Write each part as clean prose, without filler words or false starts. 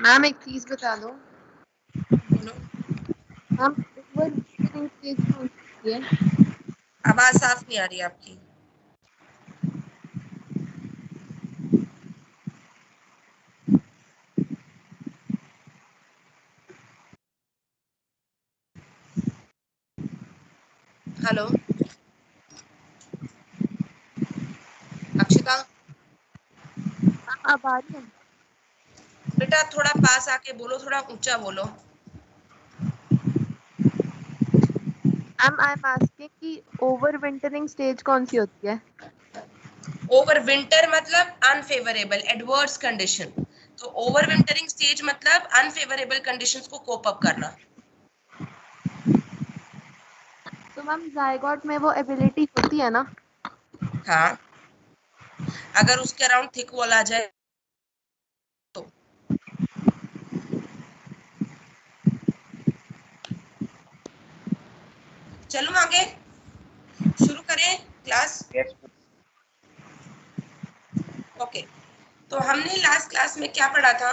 Ma'am एक चीज बता दो। बोलो। मैम ओवर विंटरिंग स्टेज कौन सी है? आवाज साफ नहीं आ रही आपकी। हेलो अक्षिता, अब आ रही है? बेटा थोड़ा पास आके बोलो, थोड़ा ऊंचा बोलो। मैम आई एम आस्किंग कि ओवर विंटरिंग स्टेज कौन सी होती है? ओवर विंटर मतलब अनफेवरेबल एडवर्स कंडीशन, तो ओवर विंटरिंग स्टेज मतलब अनफेवरेबल कंडीशंस को कोप अप करना। तो मैम जायगोट में वो एबिलिटी होती है ना? हाँ, अगर उसके अराउंड थिक वॉल आ जाए तो। चलो आगे शुरू करें क्लास। Yes. ओके, तो हमने लास्ट क्लास में क्या पढ़ा था?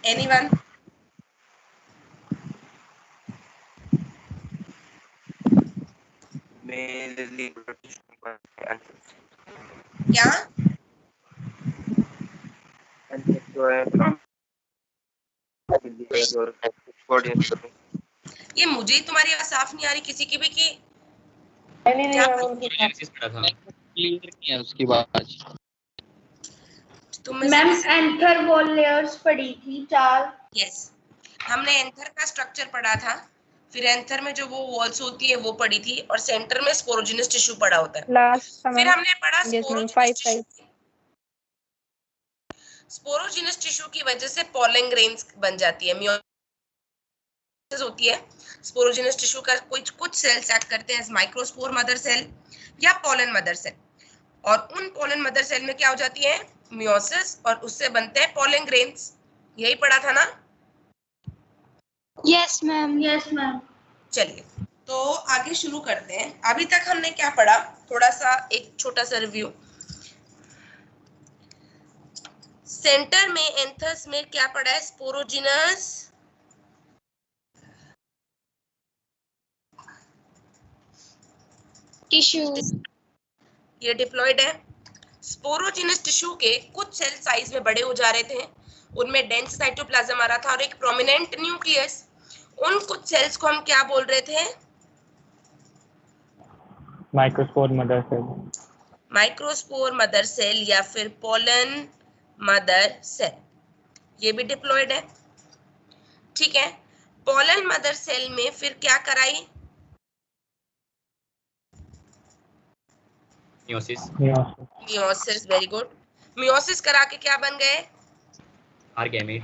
एनीवन? Mainly क्या? ये मुझे ही तुम्हारी आवाज साफ नहीं आ रही, किसी की भी की? क्या क्लियर किया उसकी बात। तुम मैम एंथर वॉल लेयर्स पढ़ी थी 4। यस, हमने एंथर का स्ट्रक्चर पढ़ा था, फिर एंथर में जो वो वॉल्स होती है वो पढ़ी थी, और सेंटर में स्पोरोजिनस टिश्यू पढ़ा होता है। लास्ट फिर हमने पढ़ा yes ma'am sporogenous 5 tissue. Sporogenous tissue की वजह से पॉलन ग्रेन्स बन जाती है, मियोसिस होती है। स्पोरोजिनस टिश्यू का कुछ सेल्स एक्ट करते हैं माइक्रोस्पोर मदर सेल या पॉलन मदर सेल, और उन पॉलन मदर सेल में क्या हो जाती है? मियोसिस, और उससे बनते हैं पॉलन ग्रेन्स। यही पढ़ा था ना? Yes ma'am. Yes ma'am. चलिए तो आगे शुरू करते हैं। अभी तक हमने क्या पढ़ा, थोड़ा सा एक छोटा सा रिव्यू। सेंटर में एंथस में क्या पढ़ा है? Sporogenous tissue. ये डिप्लॉयड है। स्पोरोजिनस टिश्यू के कुछ सेल साइज में बड़े हो जा रहे थे, उनमें डेंस साइटोप्लाज्म आ रहा था और एक प्रोमिनेंट न्यूक्लियस। उन कुछ सेल्स को हम क्या बोल रहे थे? Microspore mother cell. Microspore mother cell या फिर पॉलन मदर सेल, ये भी डिप्लॉयड है। ठीक है, पॉलन मदर सेल में फिर क्या कराई? मियोसिस। Very good. मियोसिस करा के क्या बन गए? गैमीट,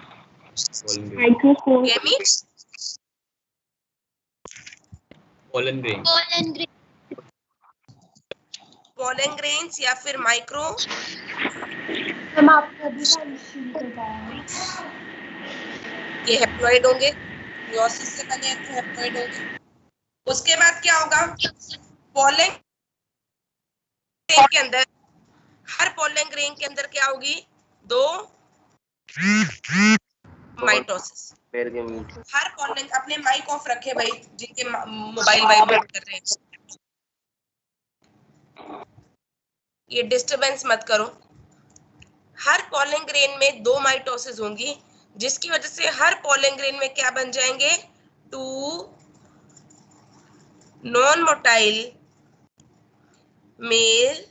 पॉलन ग्रेन्स या फिर माइक्रो। मैम आपने अभी शुरू बताया। ये हेप्लॉइड होंगे, मियोसिस से बने हैं तो हेप्लॉइड होंगे। उसके बाद क्या होगा? पॉलन ग्रेन के अंदर, हर पॉलन ग्रेन के अंदर क्या होगी? 2 माइटोसिस। हर पॉलन, अपने माइक ऑफ रखे भाई जिनके मोबाइल वाइब्रेट कर रहे हैं, ये डिस्टरबेंस मत करो। हर पॉलन ग्रेन में 2 माइटोसिस होंगी, जिसकी वजह से हर पॉलन ग्रेन में क्या बन जाएंगे? 2 नॉन मोटाइल मेल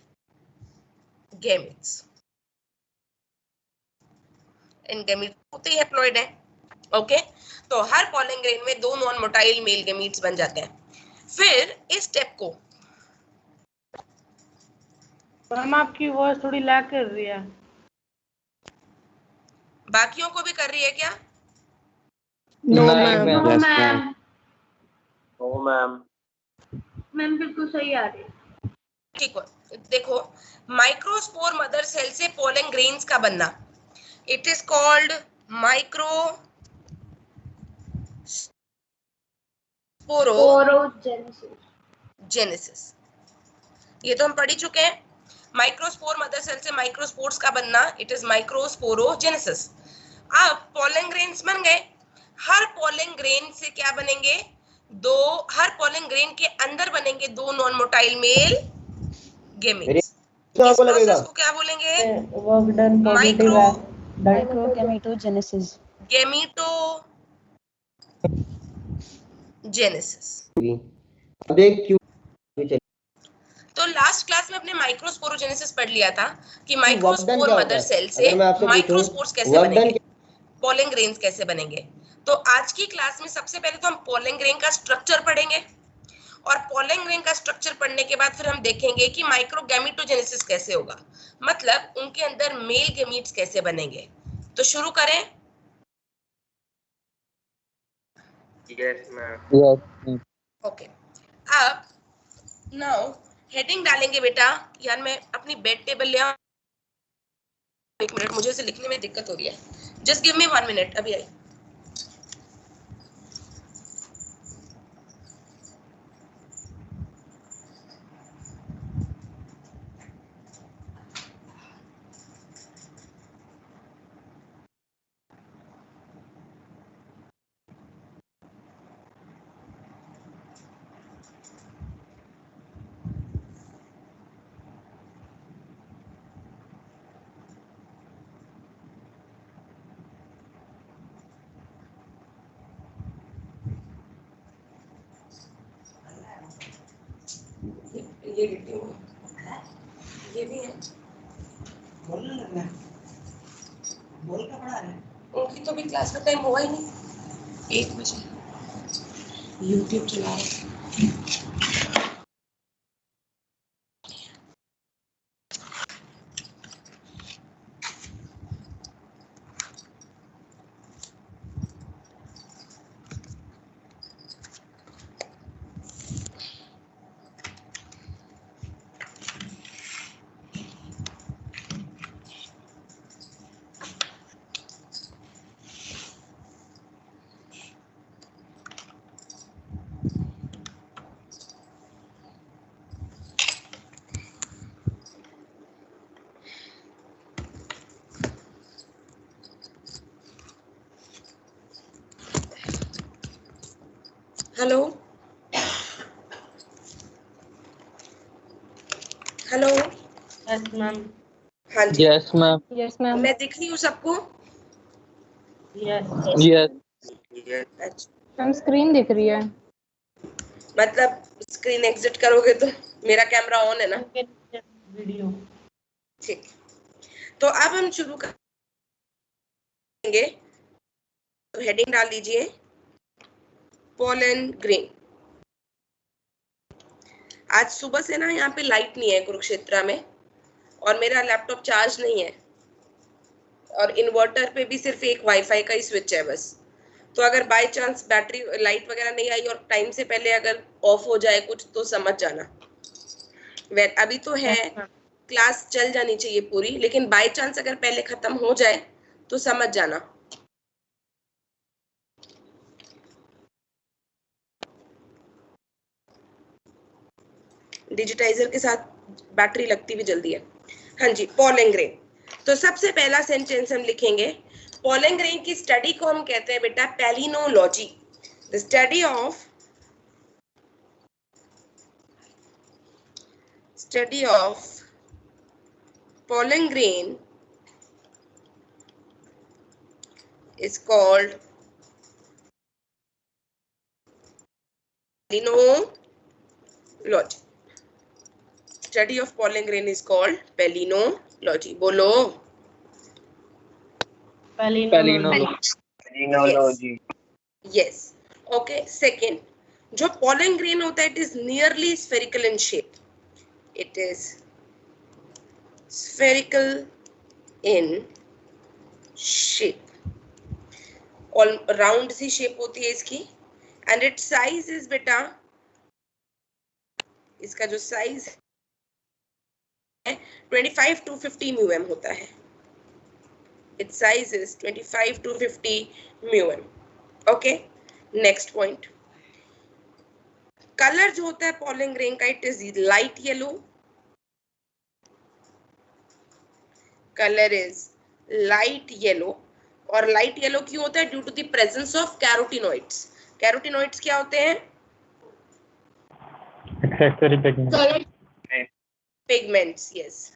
गैमेट्स। इन गैमेट होते ही हैप्लॉइड है। ओके, तो हर पॉलन ग्रेन में 2 नॉन मोटाइल मेल गैमेट्स बन जाते हैं। फिर इस स्टेप को, मैम आपकी वॉइस थोड़ी लैग कर रही है। बाकियों को भी कर रही है क्या? नो नहीं ma'am. Ma'am. No Yes, ma'am. Oh, ma'am. Ma'am बिल्कुल सही आ रही है। ठीक है, देखो माइक्रोस्पोर मदर सेल से पॉलन ग्रेन्स का बनना, it is called microsporogenesis. Genesis. ये तो हम पढ़ ही चुके हैं। माइक्रोस्पोर मदर सेल से माइक्रोस्पोर्स का बनना, इट इज माइक्रोस्पोरोजेनेसिस। अब पॉलन ग्रेन्स बन गए, हर पॉलन ग्रेन से क्या बनेंगे, हर पॉलन ग्रेन के अंदर बनेंगे 2 नॉन मोटाइल मेल गेमीट्स। इस प्रोसेस को क्या बोलेंगे, वर्क डन पॉजिटिव है माइक्रोगैमेटोजेनेसिस। गैमेटोजेनेसिस। तो लास्ट क्लास में अपने माइक्रोस्पोरोजेनेसिस पढ़ लिया था कि माइक्रोस्पोर मदर सेल से माइक्रोस्पोर्स कैसे बनेंगे, पॉलन ग्रेन्स कैसे बनेंगे। तो आज की क्लास में सबसे पहले तो हम पॉलन ग्रेन का स्ट्रक्चर पढ़ेंगे, और पॉलन ग्रेन का स्ट्रक्चर पढ़ने के बाद फिर हम देखेंगे कि माइक्रोगैमेटोजेनेसिस कैसे होगा, मतलब उनके अंदर मेल गैमीट्स कैसे बनेंगे। तो शुरू करें। Yes, ma'am. Yes. ओके, अब नाउ हेडिंग डालेंगे बेटा। यार मैं अपनी बेड टेबल ले आऊं, एक मिनट, मुझे इसे लिखने में दिक्कत हो रही है, जस्ट गिव मी 1 मिनट, अभी आई। ये लिखती हूँ, ये भी है, उनकी तो भी क्लास का टाइम हुआ ही नहीं, 1 बजे यूट्यूब चला रहे। Hello hello, yes ma'am. हाँ जी, Yes, ma'am. Yes ma'am. मैं दिख रही हूँ सबको? Yes Yes. Yes. अच्छा, मैम स्क्रीन दिख रही है। मतलब स्क्रीन एग्जिट करोगे तो मेरा कैमरा ऑन है ना? वीडियो। ठीक, तो अब हम शुरू करेंगे। तो हेडिंग डाल दीजिए पॉलन ग्रेन। आज सुबह से ना यहाँ पे लाइट नहीं है कुरुक्षेत्र में, और मेरा लैपटॉप चार्ज नहीं है, और इन्वर्टर पे भी सिर्फ एक वाईफाई का ही स्विच है बस। तो अगर बाय चांस बैटरी लाइट वगैरह नहीं आई और टाइम से पहले अगर ऑफ हो जाए कुछ, तो समझ जाना। अभी तो है, क्लास चल जानी चाहिए पूरी, लेकिन बाय चांस अगर पहले खत्म हो जाए तो समझ जाना। डिजिटाइजर के साथ बैटरी लगती भी जल्दी है। हाँ जी, पॉलन ग्रेन। तो सबसे पहला सेंटेंस हम लिखेंगे, पॉलन ग्रेन की स्टडी को हम कहते हैं बेटा palynology. The study of pollen grain is called palynology. Study of pollen grain is called palynology. बोलो। Palynology. Yes. Okay. Second, जो pollen grain होता है, it is nearly spherical in shape. It is spherical in shape. All round C shape होती है इसकी, and its size is बेटा, इसका जो size है 25 to 50 μm होता है। Its size is 25 to 50 μm. Okay. Next point. Colour जो होता है pollen grain का, it is light yellow. Color is light yellow. और लाइट येलो क्यों होता है? Due to the presence of carotenoids. Carotenoids क्या होते हैं? Accessory pigment. Pigments, yes,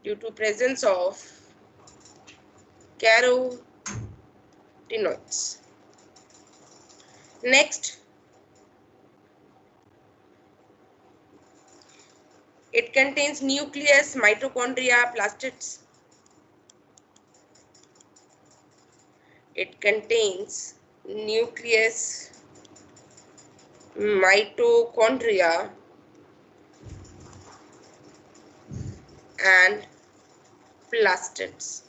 due to presence of carotenoids. Next, it contains nucleus, mitochondria, plastids. It contains nucleus, mitochondria, and plastids.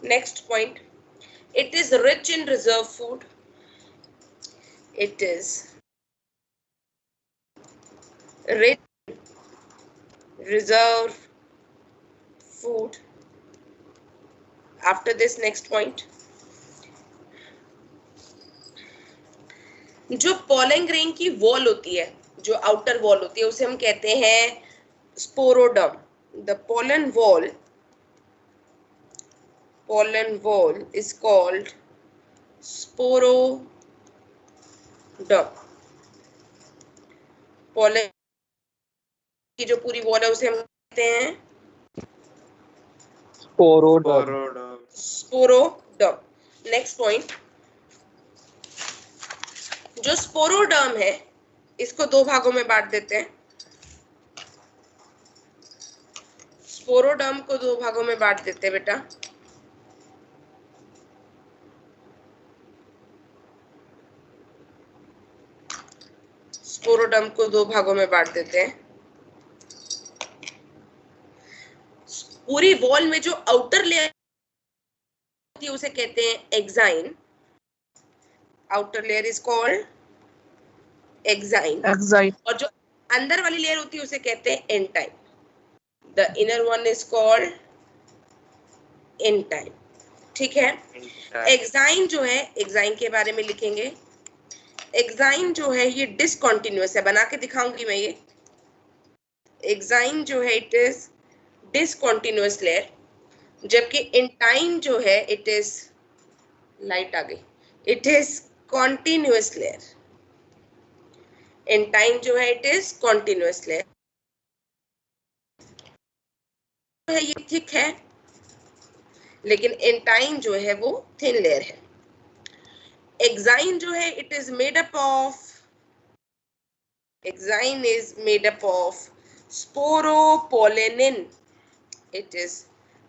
Next point, it is rich in reserve food. It is rich in reserve food. After this, next point, जो pollen grain की wall होती है, जो outer wall होती है, उसे हम कहते हैं स्पोरोडर्म. The pollen wall is called sporoderm. pollen की जो पूरी वॉल है उसे हम कहते हैं स्पोरोडर्म. नेक्स्ट पॉइंट, जो स्पोरोडर्म है इसको दो भागों में बांट देते हैं. स्पोरोडर्म को दो भागों में बांट देते हैं बेटा. स्पोरोडर्म को दो भागों में बांट देते हैं. पूरी वॉल में जो आउटर लेयर होती है उसे कहते हैं exine. Outer layer is called exine. और जो अंदर वाली लेयर होती है उसे कहते हैं एंटाइन. The inner one is called एंटाइन. ठीक है. एक्साइन जो है, एक्साइन के बारे में लिखेंगे. एक्साइन जो है ये डिसकंटिन्यूअस है, बना के दिखाऊंगी मैं ये. एक्साइन जो है इट इज डिसकंटिन्यूअस लेयर, जबकि एंटाइन जो है इट इज, लाइट आ गई, इट इज कॉन्टिन्यूअस लेयर. एंटाइन जो है इट इज कॉन्टिन्यूअस लेयर है, ये थिक है, लेकिन एंटाइन जो है वो थिन लेयर है. एक्साइन जो है it is made up of, exine is made up of sporopollenin. It is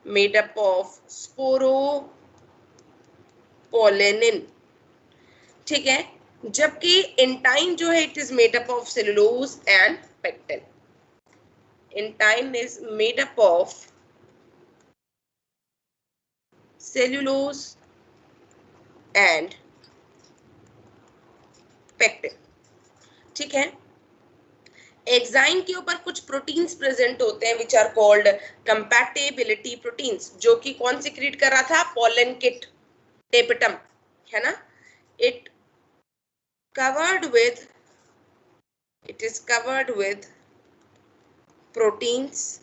made up of sporopollenin. ठीक है. जबकि एंटाइन जो है it is made up of cellulose and pectin. एंटाइन is made up of cellulose and pectin. ठीक है. Exine के ऊपर कुछ प्रोटीन्स प्रेजेंट होते हैं which are called compatibility proteins, जो कि कौन सिक्रीट कर रहा था? पॉलन किट टेपिटम, है ना. It is covered with proteins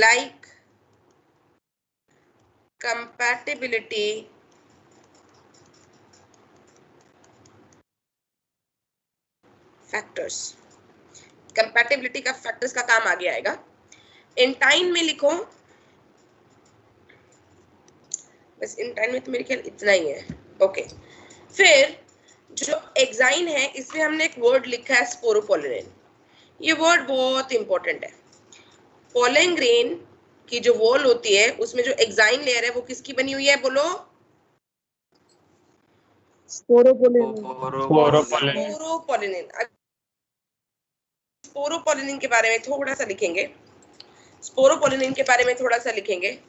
like compatibility factors. Compatibility का फैक्टर्स का काम आगे आएगा. एंटाइन में लिखो, बस एंटाइन में तो मेरे ख्याल इतना ही है. ओके. फिर जो एक्साइन है इसमें हमने एक वर्ड लिखा है स्पोरोपोलेनिन. ये वर्ड बहुत इंपॉर्टेंट है. पोलन ग्रेन की जो वॉल होती है उसमें जो एक्साइन लेयर है वो किसकी बनी हुई है? बोलो. स्पोरोपोलेनिन. स्पोरोपोलेनिन के बारे में थोड़ा सा लिखेंगे. स्पोरोपोलेनिन के बारे में थोड़ा सा लिखेंगे.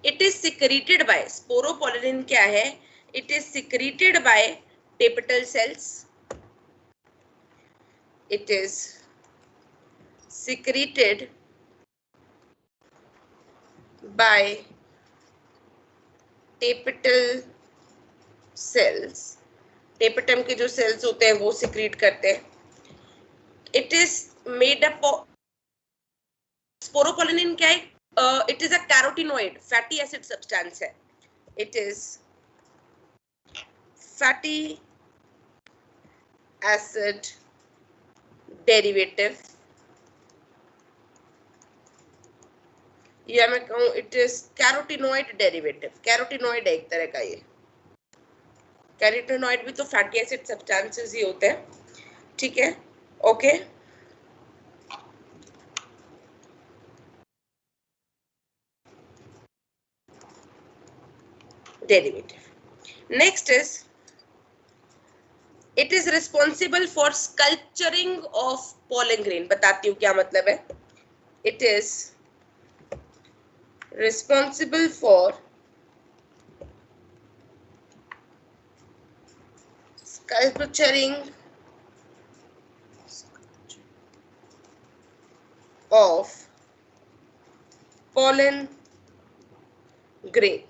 It is secreted by, sporopollenin क्या है? It is secreted by tapetal cells. It is secreted by tapetal cells tapetum के जो सेल्स होते हैं वो सिक्रीट करते हैं. It is made up of, sporopollenin क्या है? It is a carotenoid, fatty acid substance है. It is fatty acid derivative, या मैं कहूँ it is carotenoid derivative. Carotenoid है एक तरह का. ये कैरोटिनोइड भी तो फैटी एसिड सब्सटेंसेस ही होते हैं. ठीक है, okay. Derivative. Next is it is responsible for sculpturing of pollen grain. बताती हूँ क्या मतलब है. It is responsible for sculpturing of pollen grain.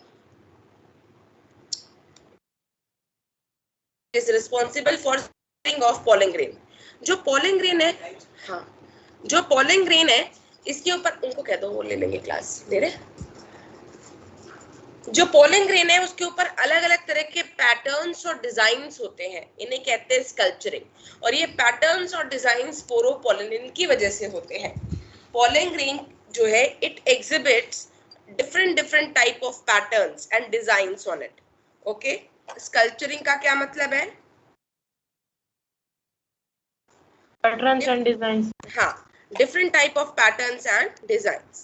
Is responsible for sculpturing of pollen grain. जो pollen grain है, हाँ, जो pollen grain है इसके ऊपर, उनको कह दो वो ले लेंगे क्लास दे रहे. जो पोलन ग्रेन है उसके ऊपर अलग अलग तरह के पैटर्न्स और डिजाइन्स होते हैं, इन्हें कहते हैं स्कल्पचरिंग. और ये पैटर्न्स और डिजाइन्स स्पोरोपोलिन की वजह से होते हैं. पोलन ग्रेन जो है it exhibits different type of patterns and designs on it. Okay, sculpturing का क्या मतलब है? Patterns and designs. हाँ, different type of patterns and designs.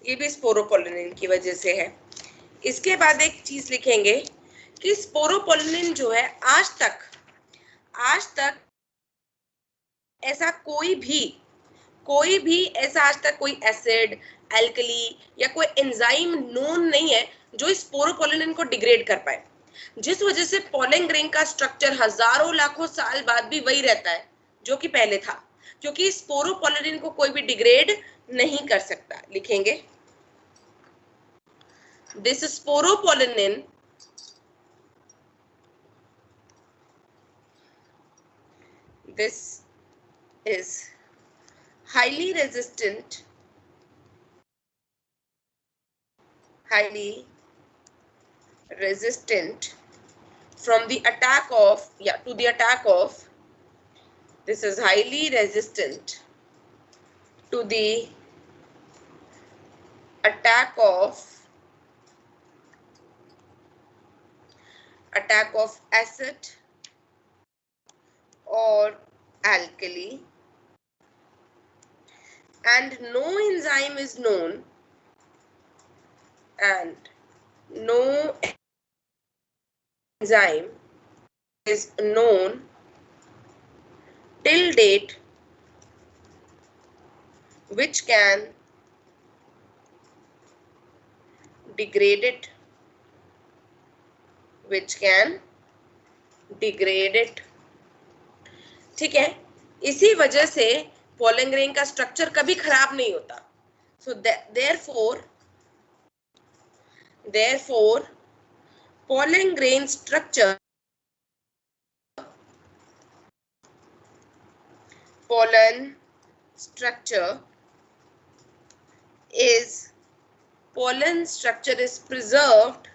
ये भी स्पोरोपोलिन की वजह से है. इसके बाद एक चीज लिखेंगे कि स्पोरोपोलिन जो है आज तक ऐसा कोई भी ऐसा आज तक कोई एसिड, एल्कली या कोई एंजाइम नोन नहीं है जो स्पोरोपोलिन को डिग्रेड कर पाए. जिस वजह से पोलन ग्रेन का स्ट्रक्चर हजारों लाखों साल बाद भी वही रहता है जो कि पहले था, क्योंकि स्पोरोपोलिन को कोई भी डिग्रेड नहीं कर सकता. लिखेंगे this sporopollenin this is highly resistant from the attack of, to the attack of, this is highly resistant to the attack of acid or alkali, and no enzyme is known, till date which can degrade it, ठीक है. इसी वजह से pollen grain का structure कभी खराब नहीं होता. सो therefore pollen grain structure is preserved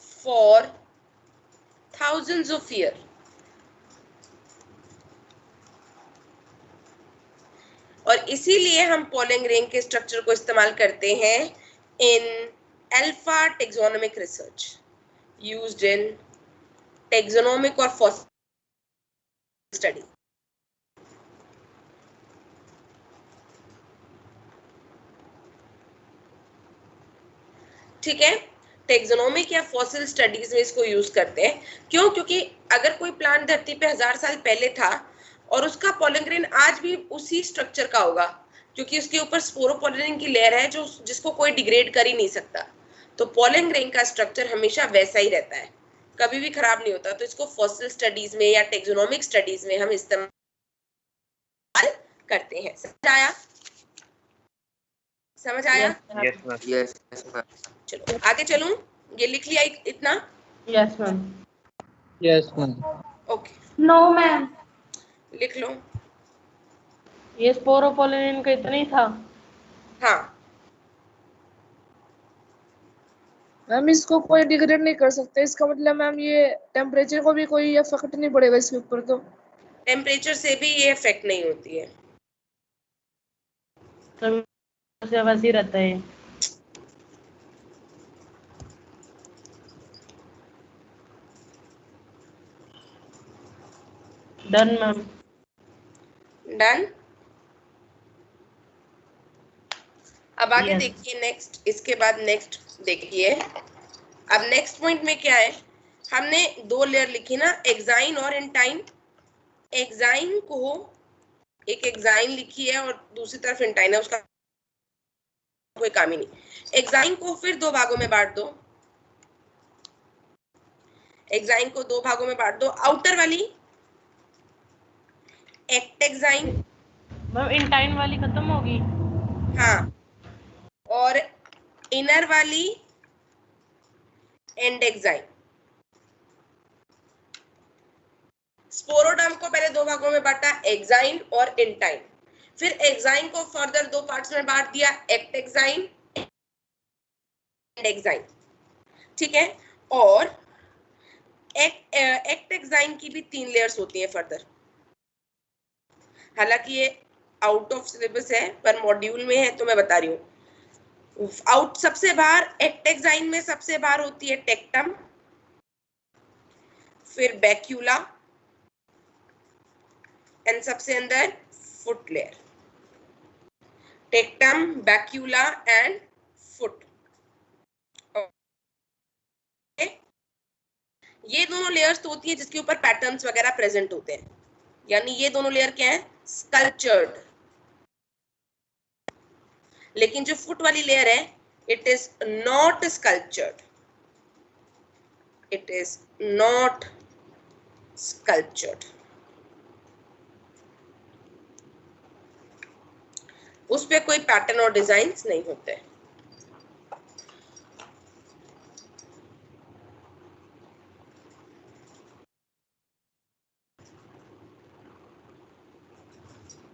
for thousands of years. और इसीलिए हम पोलन ग्रेन के स्ट्रक्चर को इस्तेमाल करते हैं in alpha taxonomic research, used in taxonomic और फॉसिल स्टडी. ठीक है, टेक्सोनोमिक या फॉसिल स्टडीज में इसको यूज करते हैं. क्यों? क्योंकि अगर कोई प्लांट धरती पे 1000 साल पहले था और उसका पोलन ग्रेन आज भी उसी स्ट्रक्चर का होगा, क्योंकि उसके ऊपर स्पोरोपोलिन की लेयर है जिसको कोई डिग्रेड कर ही नहीं सकता. तो पॉलन ग्रेन का स्ट्रक्चर हमेशा वैसा ही रहता है, कभी भी खराब नहीं होता। तो इसको फॉसिल स्टडीज में या टेक्सोनोमिक स्टडीज में हम इस्तेमाल करते हैं। समझ आया? समझ आया? Yes ma'am. Yes ma'am. चलो आगे चलूं, ये लिख लिया इतना? Yes ma'am. Yes ma'am. Okay no ma'am. लिख लो। ये स्पोरोपोलिन का इतना ही था। हाँ मैम इसको कोई डिग्रेड नहीं कर सकते, इसका मतलब मैम ये टेम्परेचर को भी कोई इफेक्ट नहीं पड़ेगा इसके ऊपर? तो टेम्परेचर से भी ये इफेक्ट नहीं होती है। तो वैसे ही रहता है। Done ma'am. डन। अब आगे Yes. देखिए नेक्स्ट, इसके बाद नेक्स्ट देखिए। अब नेक्स्ट पॉइंट में क्या है, हमने दो लेयर लिखी ना, एक्साइन और इंटाइन। एक्साइन को एक एक्साइन लिखी है और दूसरी तरफ इंटाइन है, उसका कोई काम ही नहीं। एक्साइन को फिर दो भागों में बांट दो। एक्साइन को दो भागों में बांट दो। आउटर वाली एक्ट एक्साइन, मैम इंटाइन वाली खत्म होगी। हाँ, और इनर वाली एंड एक्साइन। स्पोरोडर्म को पहले दो भागों में बांटा, एक्साइन और इंटाइन। फिर एक्साइन को फर्दर दो पार्ट्स में बांट दिया, एक्ट एक्साइन एंड एक्साइन। ठीक है, और एक्ट एक्साइन की भी 3 लेयर्स होती हैं फर्दर। हालांकि ये आउट ऑफ सिलेबस है पर मॉड्यूल में है तो मैं बता रही हूँ। आउट सबसे बाहर एक्ट एक्साइन में सबसे बाहर होती है टेक्टम, फिर बैक्यूला एंड सबसे अंदर foot layer. Tectum, bacula and foot. ये दोनों लेयर्स तो होती है जिसके ऊपर पैटर्न्स वगैरह प्रेजेंट होते हैं, यानी ये दोनों लेयर क्या है, स्कल्पचर्ड। लेकिन जो फुट वाली लेयर है, it is not sculptured, it is not sculptured. उस पे कोई पैटर्न और डिजाइन्स नहीं होते।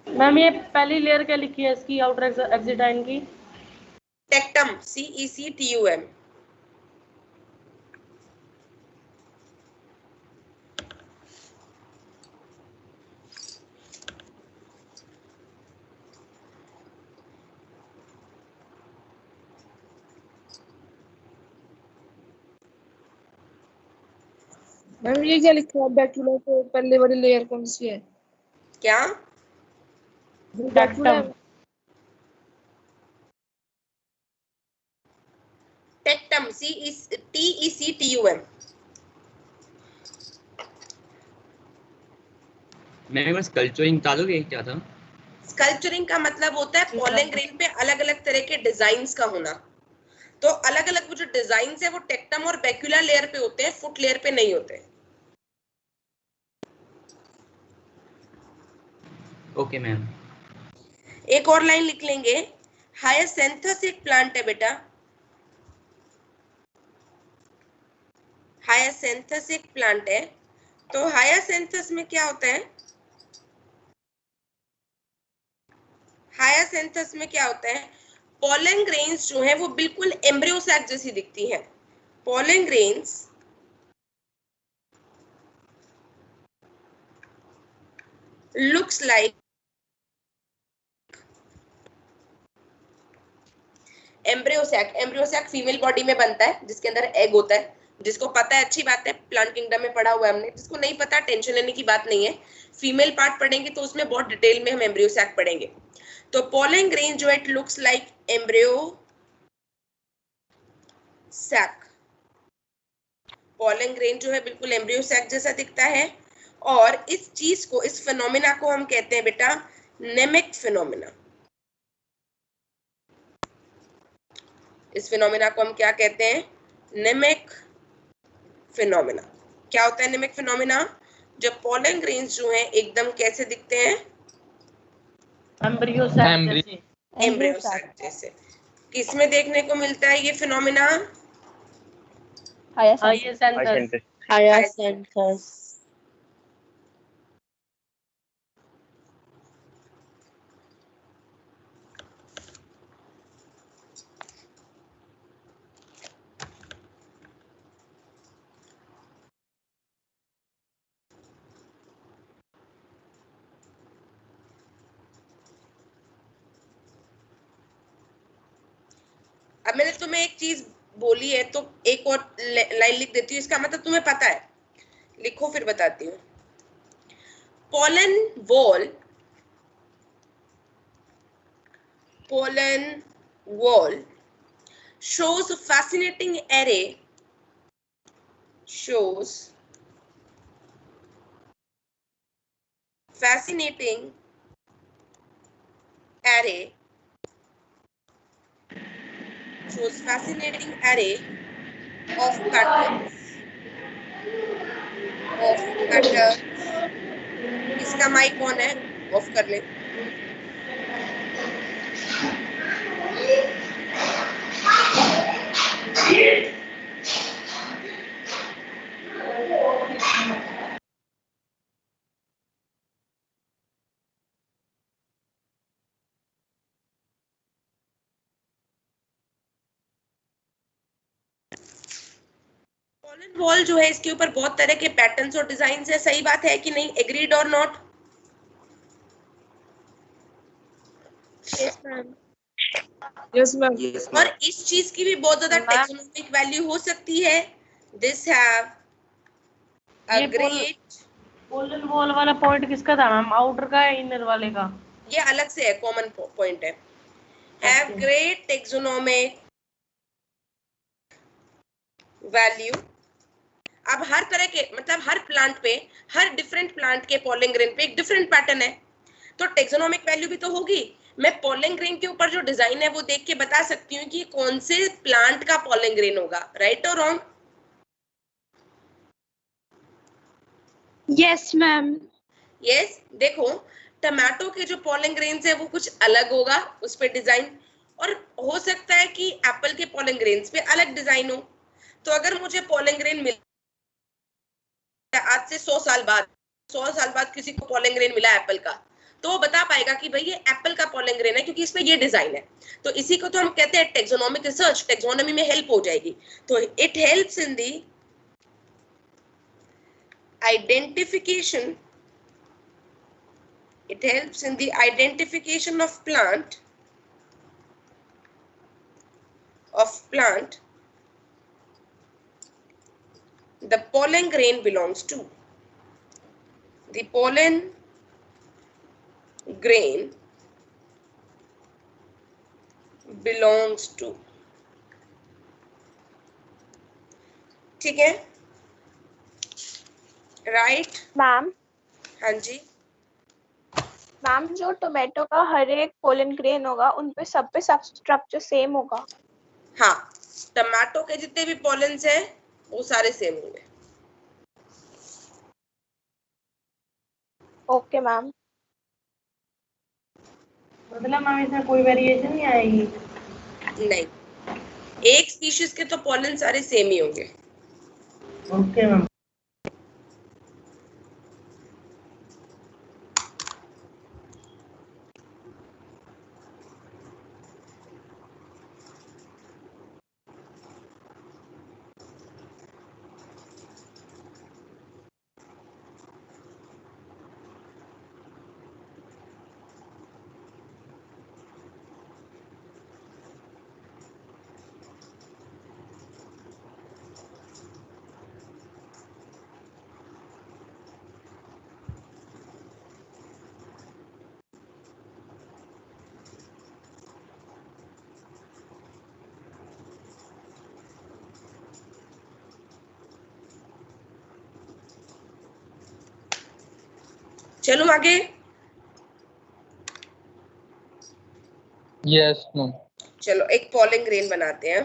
मैम ये पहली लेयर क्या लिखी है इसकी, आउटर एक्सिडाइन की? Tectum, CECTUM। मैम ये क्या लिखा है, बैक्यूला को पहले वाली लेयर कौन सी है? क्या? बैक्यूला टेक्टम, TECTUM। मैं बस कल्चरिंग डालोगे क्या था? स्कल्पचरिंग का मतलब होता है पॉलन ग्रेन पे अलग अलग तरह के डिजाइन्स का होना। तो अलग अलग वो जो डिजाइन्स है वो टेक्टम और बैक्यूला लेयर पे होते हैं, फुट लेयर पे नहीं होते। Okay ma'am. एक और लाइन लिख लेंगे, हायासिंथस एक प्लांट है बेटा, हायासिंथस एक प्लांट है। तो हायासिंथस में क्या होता है, हायासिंथस में क्या होता है, पॉलन ग्रेन्स जो है वो बिल्कुल एम्ब्रियो सैक जैसी दिखती हैं। Pollen grains looks like embryo sac. Embryo sac female body में बनता है जिसके अंदर एग होता है। जिसको पता है अच्छी बात है, प्लांट किंगडम में पढ़ा हुआ है हमने। जिसको नहीं पता टेंशन लेने की बात नहीं है, फीमेल पार्ट पढ़ेंगे तो उसमें बहुत डिटेल में हम एम्ब्रियो सैक पढ़ेंगे। तो पॉलन ग्रेन जो है it looks like embryo sac. Pollen grain जो है बिल्कुल एम्ब्रियो सैक जैसा दिखता है। और इस चीज को, इस फिनोमिना को हम कहते हैं बेटा नेमिक फिनोमिना। इस फिनोमिना को हम क्या कहते हैं? नेमिक फिनोमिना। क्या होता है नेमिक फिनोमिना? जब पोलन ग्रेन्स जो हैं एकदम कैसे दिखते हैं? एम्ब्रियो सैक जैसे। एम्ब्रियो सैक जैसे। किसमें देखने को मिलता है ये फिनोमिना? हाईएसेंथस। हायासेंथस। अब मैंने तुम्हें एक चीज बोली है तो एक और लाइन लिख देती हूँ, इसका मतलब तुम्हें पता है, लिखो फिर बताती हूँ। pollen wall shows a fascinating array of patterns इसका माइक ऑन है, ऑफ कर ले। pollen wall जो है इसके ऊपर बहुत तरह के पैटर्न्स और डिजाइन्स है, सही बात है कि नहीं? एग्रीड और not? Yes ma'am. Yes ma'am. और इस चीज की भी बहुत ज्यादा टेक्सोनोमिक वैल्यू हो सकती है। This have a great pollen wall वाला पॉइंट किसका था मैम? आउटर का या इनर वाले का? ये अलग से है, कॉमन पॉइंट है। Have great taxonomic value. अब हर तरह के मतलब हर प्लांट पे, हर डिफरेंट प्लांट के पोलन ग्रेन पे एक डिफरेंट पैटर्न है, तो टेक्सोनोमिक वैल्यू भी तो होगी। मैं पोलन ग्रेन के ऊपर जो डिजाइन है वो देख के बता सकती हूँ कि कौन से प्लांट का पोलन ग्रेन होगा, राइट और रॉन्ग? Yes ma'am. यस। देखो टमाटो के जो पोलन ग्रेन्स है वो कुछ अलग होगा उस पे डिजाइन, और हो सकता है कि एप्पल के पोलन ग्रेन्स पे अलग डिजाइन हो। तो अगर मुझे पोलन ग्रेन मिल आज से 100 साल बाद किसी को पोलन ग्रेन मिला एप्पल का, तो वो बता पाएगा कि भाई ये एप्पल का पोलन ग्रेन है क्योंकि इसमें ये डिजाइन है। तो इसी को तो हम कहते हैं टेक्सोनोमिक रिसर्च, टेक्सोनोमी में हेल्प हो जाएगी। तो it helps in the identification of plant the pollen grain belongs to. The pollen grain belongs to. ठीक है, राइट? मैम हाँ जी। मैम जो टोमेटो का हर एक पोलन ग्रेन होगा उन पे सब पे स्ट्रक्चर सेम होगा? हाँ, टमाटो के जितने भी पोलन्स हैं वो सारे सेम होंगे। Okay ma'am. मतलब मैम इसमें कोई वेरिएशन नहीं आएगी? नहीं, एक स्पीशीज के तो पोलन सारे सेम ही होंगे। Okay ma'am. चलो आगे। Yes ma'am. चलो एक पॉलन ग्रेन बनाते हैं।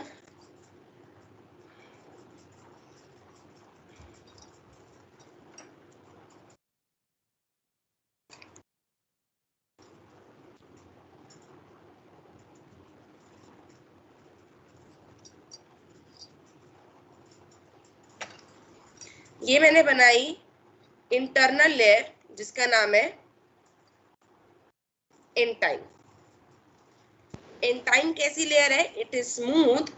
ये मैंने बनाई इंटरनल लेयर जिसका नाम है एंटाइन। एंटाइन कैसी लेयर है? इट इज स्मूथ,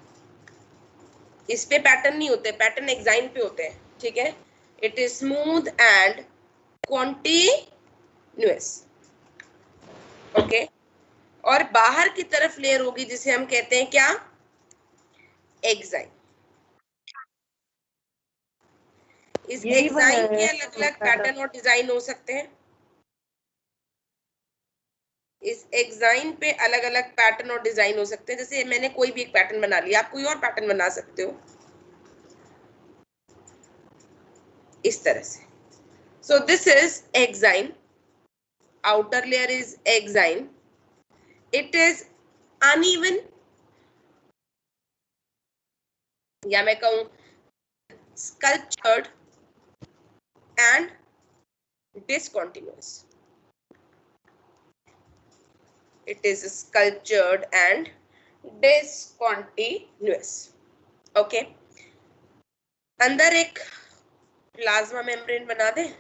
इस पे पैटर्न नहीं होते, पैटर्न एक्साइन पे होते हैं, ठीक है। It is smooth and continuous, okay. और बाहर की तरफ लेयर होगी जिसे हम कहते हैं क्या? एक्साइन। इस एक्साइन के अलग अलग पैटर्न और डिजाइन हो सकते हैं। इस एक्साइन पे अलग अलग पैटर्न और डिजाइन हो सकते हैं। जैसे मैंने कोई भी एक पैटर्न बना लिया, आप कोई और पैटर्न बना सकते हो इस तरह से। So this is exine, outer layer is exine, it is uneven, या मैं कहूं sculptured and discontinuous. It is sculptured and discontinuous, okay। अंदर एक प्लाज्मा मेम्ब्रेन बना दे।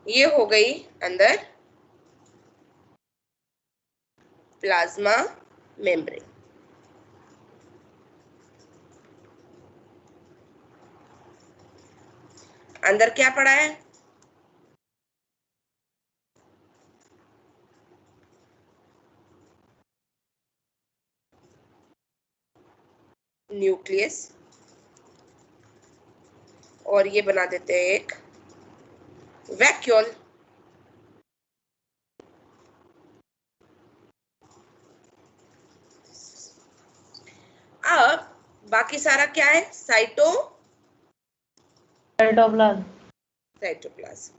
ये हो गई अंदर प्लाज्मा मेम्ब्रेन। अंदर क्या पड़ा है? न्यूक्लियस, और ये बना देते हैं एक वैक्यूल। अब बाकी सारा क्या है? साइटोप्लाज्म। साइटोप्लाज्म।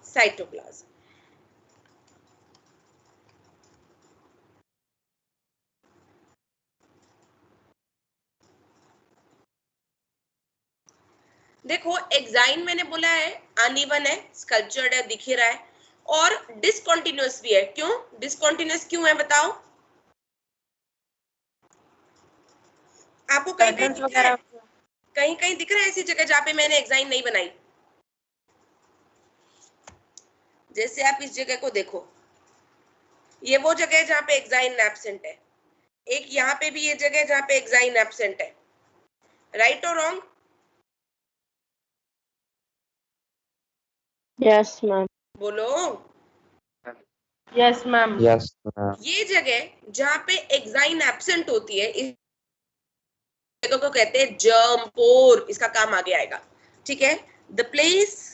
साइटोप्लाज्म। देखो एक्साइन मैंने बोला है अनइवन है, स्कल्पचर्ड है, दिख ही रहा है, और डिसकंटिन्यूअस भी है। क्यों डिसकंटिन्यूअस क्यों है बताओ? आपको कहीं कहीं दिख रहा है? कहीं कहीं दिख रहा है ऐसी जगह जहाँ पे मैंने एक्साइन नहीं बनाई? जैसे आप इस जगह को देखो, ये वो जगह है जहाँ पे एक्साइन एब्सेंट है। एक यहाँ पे भी ये जगह है जहाँ पे एक्साइन एब्सेंट है। राइट और रॉन्ग? Yes ma'am. बोलो। Yes ma'am. Yes ma'am. ये जगह जहाँ पे एक्साइन एब्सेंट होती है इस जगह को कहते हैं जर्म पोर। इसका काम आगे आएगा, ठीक है। The place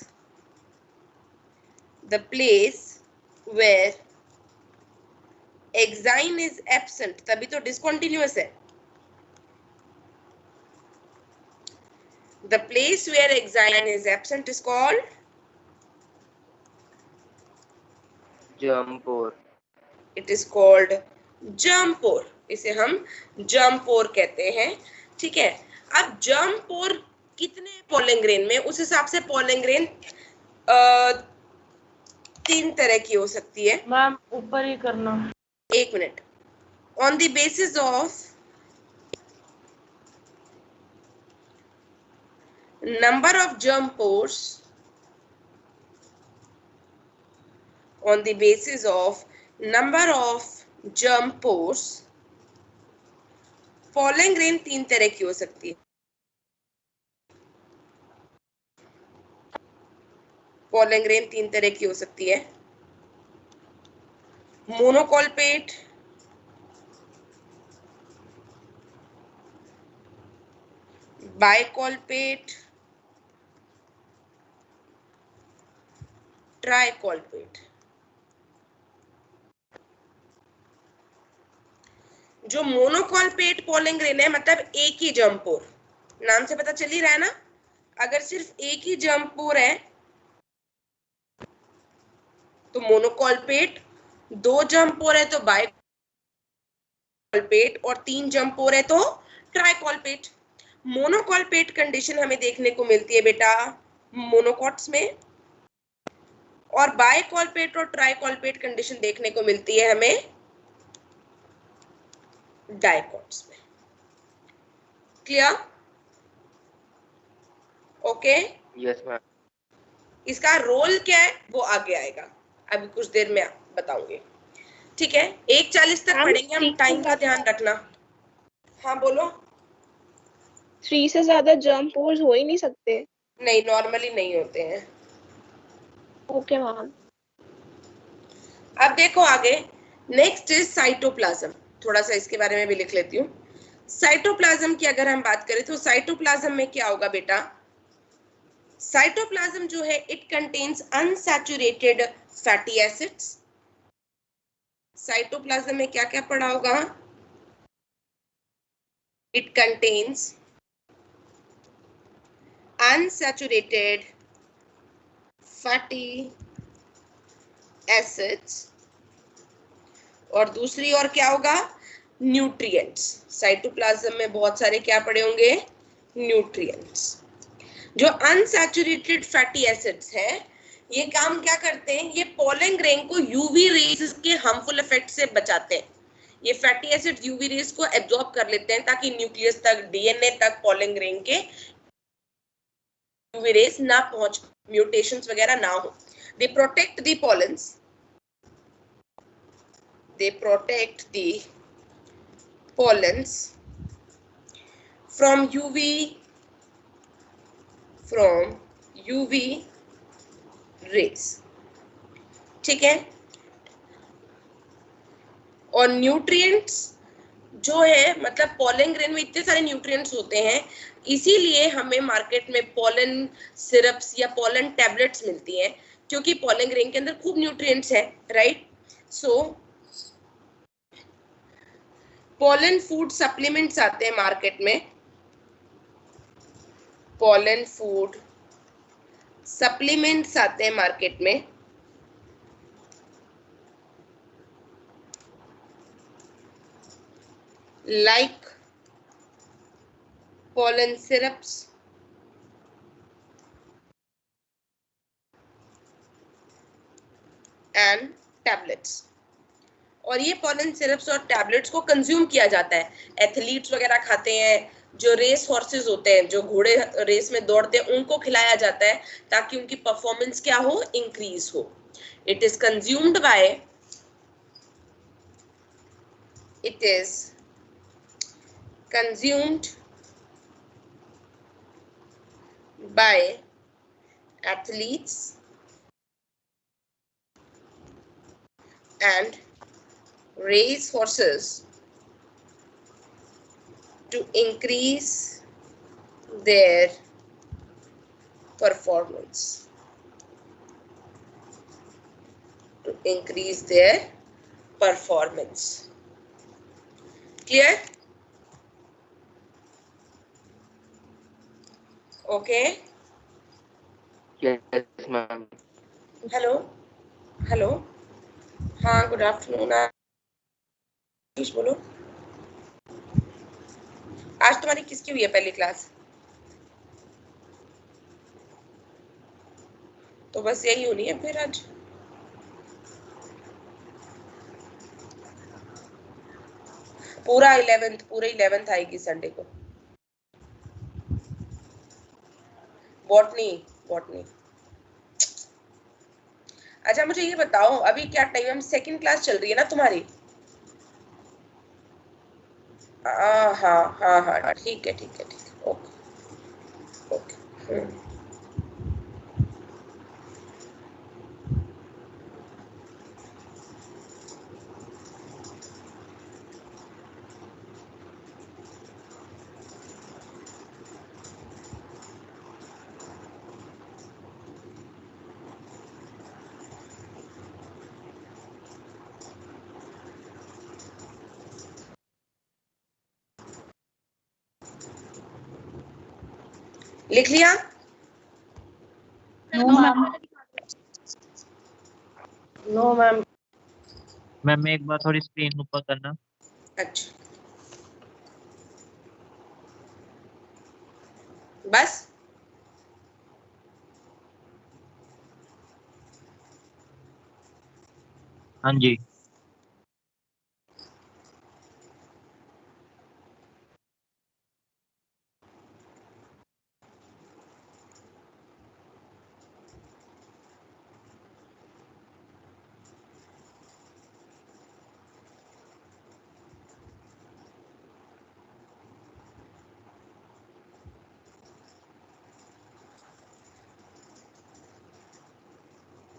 where exine is absent, तभी तो डिसकंटिन्यूअस है। The place where exine is absent is called germ pore. It is called germ pore. इसे हम जर्म पोर कहते हैं, ठीक है। अब जर्म पोर कितने पॉलन ग्रेन में, उस हिसाब से पॉलन ग्रेन 3 तरह की हो सकती है। मैम ऊपर ही करना। एक minute. On the basis of number of germ pores, on the basis of number of germ pores, pollen grain 3 तरह की हो सकती है। पॉलन ग्रेन 3 तरह की हो सकती है, मोनोकॉलपेट, बाइकॉलपेट, ट्राइकॉलपेट। जो मोनोकॉलपेट पॉलन ग्रेन है मतलब एक ही जर्म पोर, नाम से पता चल ही रहा है ना, अगर सिर्फ एक ही जर्म पोर है तो मोनोकॉलपेट, 2 जर्म पोर है तो बाइकॉलपेट और 3 जर्म पोर है तो ट्राइकॉलपेट। मोनोकॉलपेट कंडीशन हमें देखने को मिलती है बेटा मोनोकॉट्स में, और बाइकॉलपेट और ट्राइकॉलपेट कंडीशन देखने को मिलती है हमें डाइकॉट्स में। क्लियर? Okay, yes ma'am. इसका रोल क्या है वो आगे आएगा, अभी कुछ देर में बताऊंगी। ठीक है, 1:40 तक पढ़ेंगे हम, टाइम का ध्यान रखना। हाँ बोलो। 3 से ज्यादा जर्म पोर्स हो ही नहीं सकते। नहीं, नॉर्मली नहीं होते हैं। Okay ma'am. अब देखो आगे, नेक्स्ट इज साइटोप्लाज्म। थोड़ा सा इसके बारे में भी लिख लेती हूँ। साइटोप्लाज्म की अगर हम बात करें तो साइटोप्लाज्म में क्या होगा बेटा, साइटोप्लाज्म जो है it contains unsaturated fatty acids. Cytoplasm में क्या क्या पड़ा होगा, it contains unsaturated fatty acids, और दूसरी और क्या होगा, न्यूट्रिएंट्स। साइटोप्लाज्म में बहुत सारे क्या पड़े होंगे, न्यूट्रिएंट्स। जो अनसैचुरेटेड फैटी एसिड्स हैं ये काम क्या करते हैं, ये पॉलन ग्रेन को यूवी रेज के हार्मफुल इफेक्ट से बचाते हैं। ये फैटी एसिड यूवी रेज को एब्जॉर्ब कर लेते हैं ताकि न्यूक्लियस तक, डीएनए तक पॉलन ग्रेन के यूवी रेज ना पहुंच, म्यूटेशंस वगैरह ना हो। They protect the pollens, they protect the pollens from UV rays। ठीक है, और न्यूट्रिएंट्स जो है मतलब पॉलन ग्रेन में इतने सारे न्यूट्रिएंट्स होते हैं, इसीलिए हमें मार्केट में पॉलन सिरप्स या पॉलन टैबलेट्स मिलती हैं, क्योंकि पॉलन ग्रेन के अंदर खूब न्यूट्रिएंट्स है, राइट। सो पॉलन फूड सप्लीमेंट्स आते हैं मार्केट में, पॉलन फूड सप्लीमेंट्स आते हैं मार्केट में, like pollen syrups and tablets। और ये pollen syrups और tablets को कंज्यूम किया जाता है, एथलीट्स वगैरह खाते हैं, जो रेस हॉर्सेस होते हैं, जो घोड़े रेस में दौड़ते हैं, उनको खिलाया जाता है ताकि उनकी परफॉर्मेंस क्या हो, इंक्रीज हो। It is consumed by, it is consumed by athletes and race horses to increase their performance, to increase their performance। Clear? Okay. Yes, ma'am. Hello. Hello. हाँ, गुड आफ्टरनून। बोलो, आज तुम्हारी किसकी हुई है पहली क्लास? तो बस यही होनी है फिर आज। पूरा 11th आएगी संडे को। बॉटनी। अच्छा मुझे ये बताओ, अभी क्या टाइम, सेकंड क्लास चल रही है ना तुम्हारी? हाँ हाँ हाँ, ठीक है ठीक है ठीक है, ओके ओके। लिख लिया? No ma'am. No ma'am. Ma'am एक बार थोड़ी स्क्रीन ऊपर करना। अच्छा बस। हाँ जी।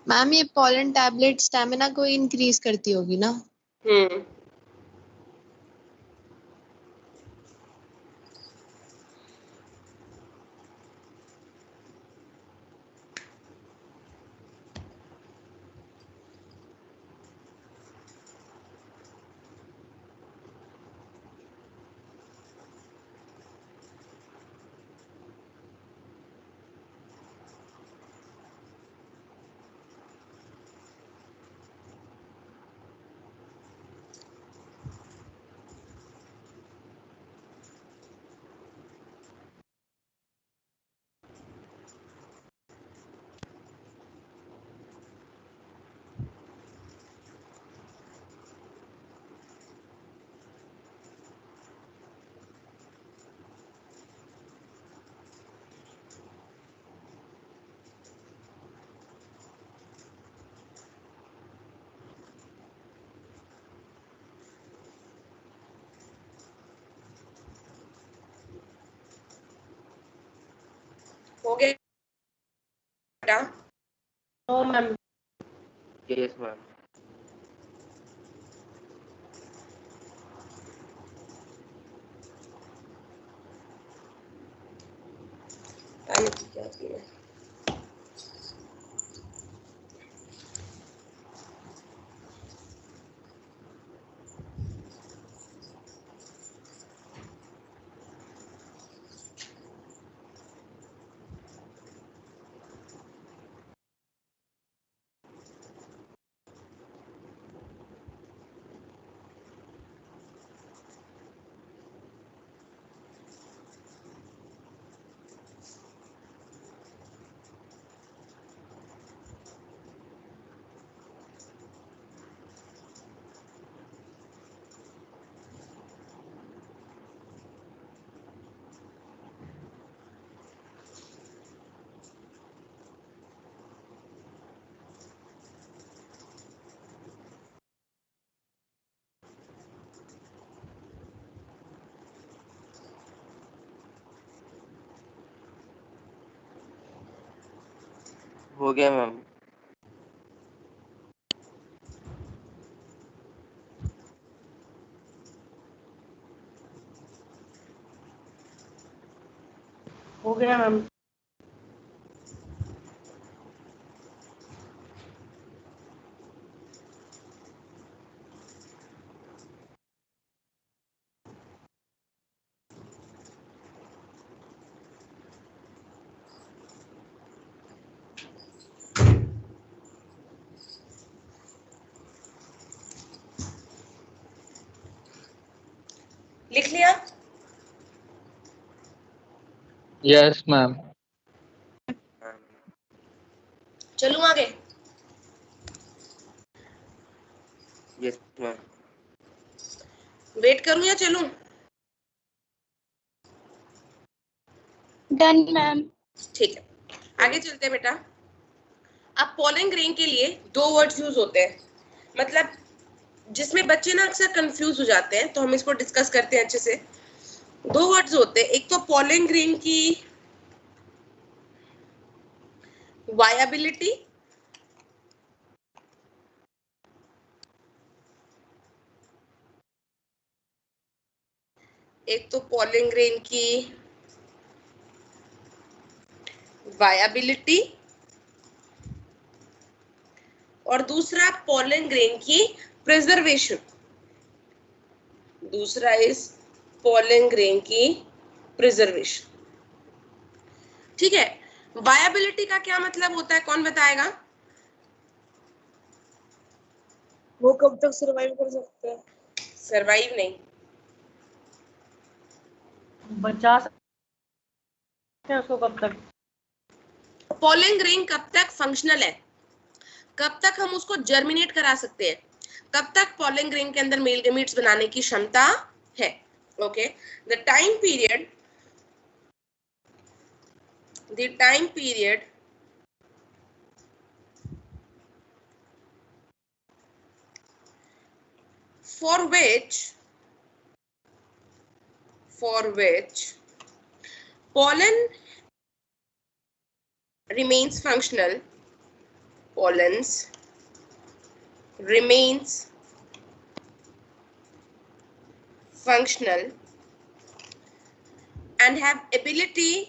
मैम ये पॉलन टैबलेट स्टेमिना को इंक्रीज करती होगी ना? हो गया बेटा? No ma'am. Yes ma'am. क्या होती है? हो गया मैम। हो गया मैम। लिख लिया? Yes ma'am. चलूं आगे? Yes ma'am. वेट करूं या चलूं? Done ma'am. ठीक है, आगे चलते हैं बेटा। अब पॉलन ग्रेन के लिए दो वर्ड्स यूज होते हैं, मतलब जिसमें बच्चे ना अक्सर कंफ्यूज हो जाते हैं, तो हम इसको डिस्कस करते हैं अच्छे से। 2 वर्ड्स होते हैं, एक तो पॉलन ग्रेन की वायबिलिटी, एक तो पॉलन ग्रेन की वायबिलिटी और दूसरा पॉलन ग्रेन की प्रिजर्वेशन। दूसरा इस पॉलन ग्रेन की प्रिजर्वेशन। ठीक है, वायबिलिटी का क्या मतलब होता है, कौन बताएगा? वो कब तक सरवाइव कर सकते हैं? सरवाइव नहीं, बचा सकते हैं उसको कब तक? पॉलन ग्रेन कब तक फंक्शनल है, कब तक हम उसको जर्मिनेट करा सकते हैं, कब तक पॉलन ग्रेन के अंदर मेल गैमीट्स बनाने की क्षमता है। Okay, the time period for which pollen remains functional, pollens remains functional and have ability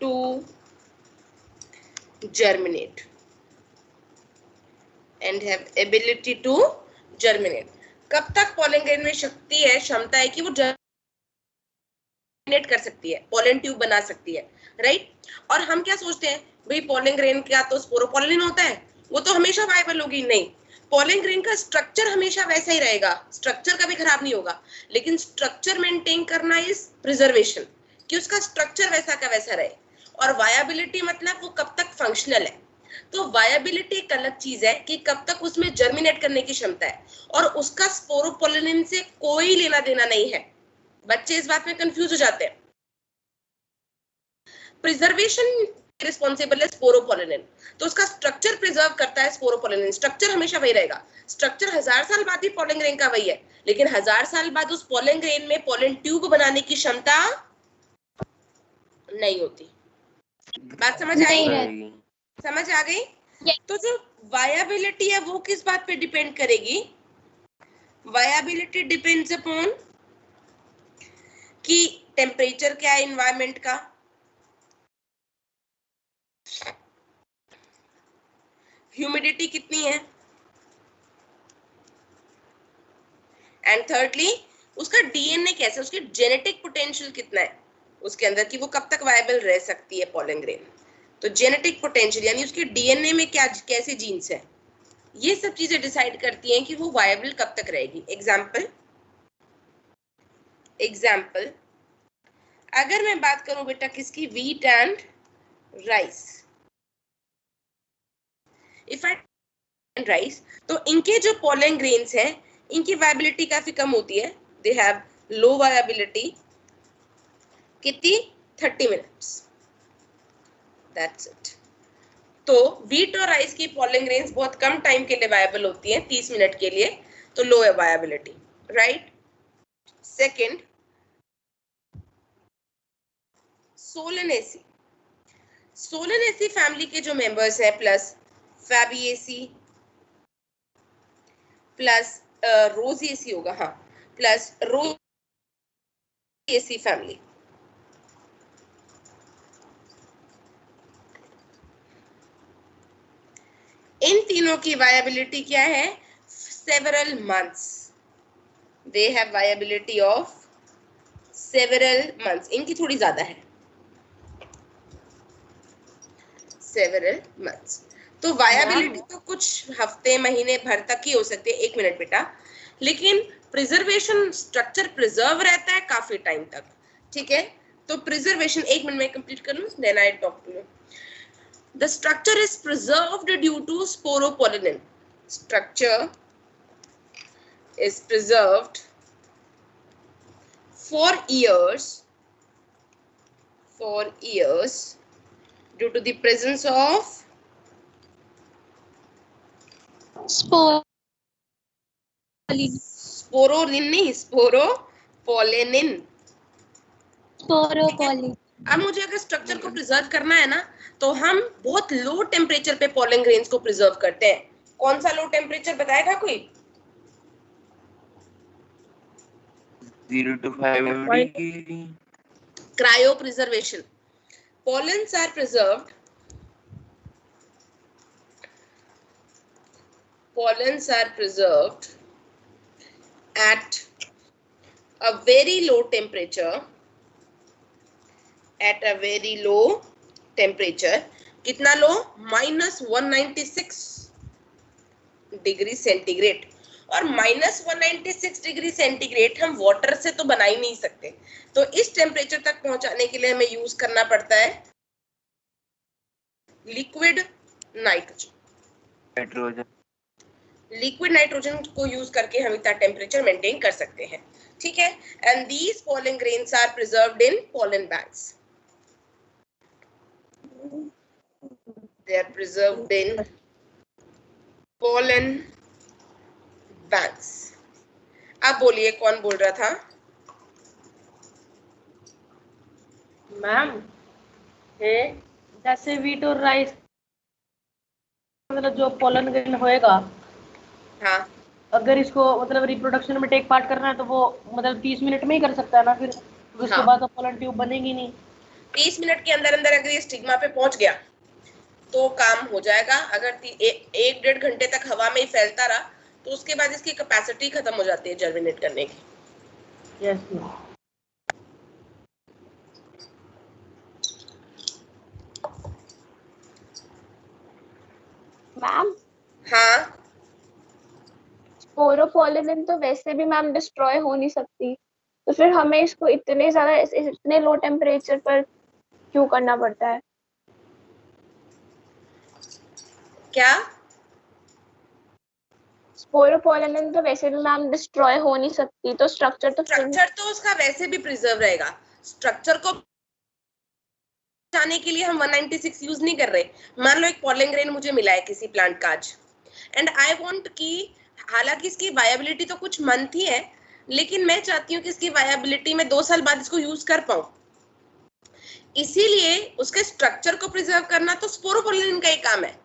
to germinate कब तक पॉलन ग्रेन में शक्ति है, क्षमता है कि वो जर्मिनेट कर सकती है, पॉलन ट्यूब बना सकती है, राइट? और हम क्या सोचते हैं, भाई पॉलन ग्रेन का तो स्पोरोपोलिन होता है, वो तो हमेशा वायबल होगी। नहीं, पॉलन ग्रेन का स्ट्रक्चर हमेशा वैसा ही रहेगा, स्ट्रक्चर कभी खराब नहीं होगा, लेकिन स्ट्रक्चर मेंटेन करना इज प्रिजर्वेशन, कि उसका स्ट्रक्चर वैसा का वैसा रहे। और वायबिलिटी मतलब वो कब तक फंक्शनल है। तो वायबिलिटी एक अलग चीज है कि कब तक उसमें जर्मिनेट करने की क्षमता है, और उसका स्पोरोपोलिन से कोई लेना देना नहीं है। बच्चे इस बात में कंफ्यूज हो जाते हैं। प्रिजर्वेशन रिस्पॉन्सिबल है स्पोरोपोलिन, तो उसका स्ट्रक्चर प्रिजर्व करता है स्पोरोपोलिन, स्ट्रक्चर हमेशा वही रहेगा। स्ट्रक्चर 1000 साल बाद भी पॉलन ग्रेन का वही है, लेकिन 1000 साल बाद उस पॉलन ग्रेन में पॉलन ट्यूब बनाने की क्षमता नहीं होती। बात समझ आई? समझ आ गई? तो जो वायबिलिटी है वो किस बात पे डिपेंड करेगी? वायबिलिटी डिपेंड्स अपॉन कि टेम्परेचर क्या है एनवायरनमेंट का, ह्यूमिडिटी कितनी है, एंड थर्डली उसका डीएनए कैसा, उसकी जेनेटिक पोटेंशियल कितना है उसके अंदर, कि वो कब तक वायबल रह सकती है पॉलन ग्रेन। तो जेनेटिक पोटेंशियल यानी उसके डीएनए में क्या कैसे जीन्स है, ये सब चीजें डिसाइड करती हैं कि वो वायबल कब तक रहेगी। एग्जाम्पल अगर मैं बात करूं बेटा किसकी, wheat and rice, if I rice, तो इनके जो पॉलन ग्रेन्स हैं इनकी वायबिलिटी काफी कम होती है, दे हैव लो वायबिलिटी, कितनी, 30 मिनट्स, दैट्स इट। तो व्हीट और राइस की पॉलन ग्रेन्स बहुत कम टाइम के लिए वायबल होती हैं, 30 मिनट के लिए, तो लो है viability, right? Second, Solanaceae. Solanaceae family के जो मेंबर्स हैं प्लस फैबिएसी प्लस रोजिएसी होगा, हाँ, प्लस रोजिएसी फैमिली, इन तीनों की वायबिलिटी क्या है, several months, they have viability of several months, इनकी थोड़ी ज्यादा है, सेवरल मंथ्स। तो वायबिलिटी तो कुछ हफ्ते महीने भर तक ही हो सकती है, 1 मिनट बेटा, लेकिन प्रिजर्वेशन, स्ट्रक्चर प्रिजर्व रहता है काफी टाइम तक, ठीक है? तो प्रिजर्वेशन 1 मिनट में कंप्लीट कर लूं, then I talk to you. The structure is preserved due to sporopollenin. Structure is preserved for years due to the presence of sporolin नहीं, स्पोरोपोलेनिन। अब मुझे अगर स्ट्रक्चर को प्रिजर्व करना है ना, तो हम बहुत लो टेम्परेचर पे पोलन ग्रेन्स को प्रिजर्व करते हैं। कौन सा लो टेम्परेचर बताएगा कोई? 0 to 5 MD. Cryo preservation. Pollens are preserved. Pollens are preserved at a very low temperature. At a very low temperature. कितना लो? -196 डिग्री सेंटीग्रेड। और -196 डिग्री सेंटीग्रेड हम वाटर से तो बना ही नहीं सकते, तो इस टेम्परेचर तक पहुंचाने के लिए हमें यूज करना पड़ता है लिक्विड नाइट्रोजन। लिक्विड नाइट्रोजन को यूज करके हम इतना टेम्परेचर मेंटेन कर सकते हैं, ठीक है। And these pollen grains are preserved in pollen banks. They are preserved in pollen banks. अब बोलिए कौन बोल रहा था? मैम जैसे व्हीट और राइस, मतलब जो पोलन ग्रेन होएगा, हाँ, अगर इसको मतलब रिप्रोडक्शन में टेक पार्ट करना है तो वो मतलब 30 मिनट में ही कर सकता है ना, फिर उसके हाँ। बाद तो पोलन ट्यूब बनेगी नहीं। 30 मिनट के अंदर अंदर अगर ये स्टिग्मा पे पहुंच गया तो काम हो जाएगा। अगर 1-1.5 घंटे तक हवा में ही फैलता रहा तो उसके बाद इसकी कैपेसिटी खत्म हो जाती है जर्मिनेट करने की। Yes ma'am. हाँ, स्पोरोपोलेनिन तो वैसे भी मैम डिस्ट्रॉय हो नहीं सकती, तो फिर हमें इसको इतने लो टेम्परेचर पर क्यों करना पड़ता है? क्या? स्पोरोपोलेनिन तो वैसे भी मैम डिस्ट्रॉय हो नहीं सकती, तो स्ट्रक्चर तो उसका वैसे भी प्रिजर्व रहेगा। स्ट्रक्चर को जाने के लिए हम 196 यूज नहीं कर रहे। मान लो एक पोलन ग्रेन मुझे मिला है किसी प्लांट का आज, एंड आई वांट कि हालांकि इसकी वायबिलिटी तो कुछ मंथ ही है, लेकिन मैं चाहती हूँ कि इसकी वायबिलिटी में 2 साल बाद इसको यूज कर पाऊं। इसीलिए उसके स्ट्रक्चर को प्रिजर्व करना तो स्पोरोपोलेनिन का ही काम है।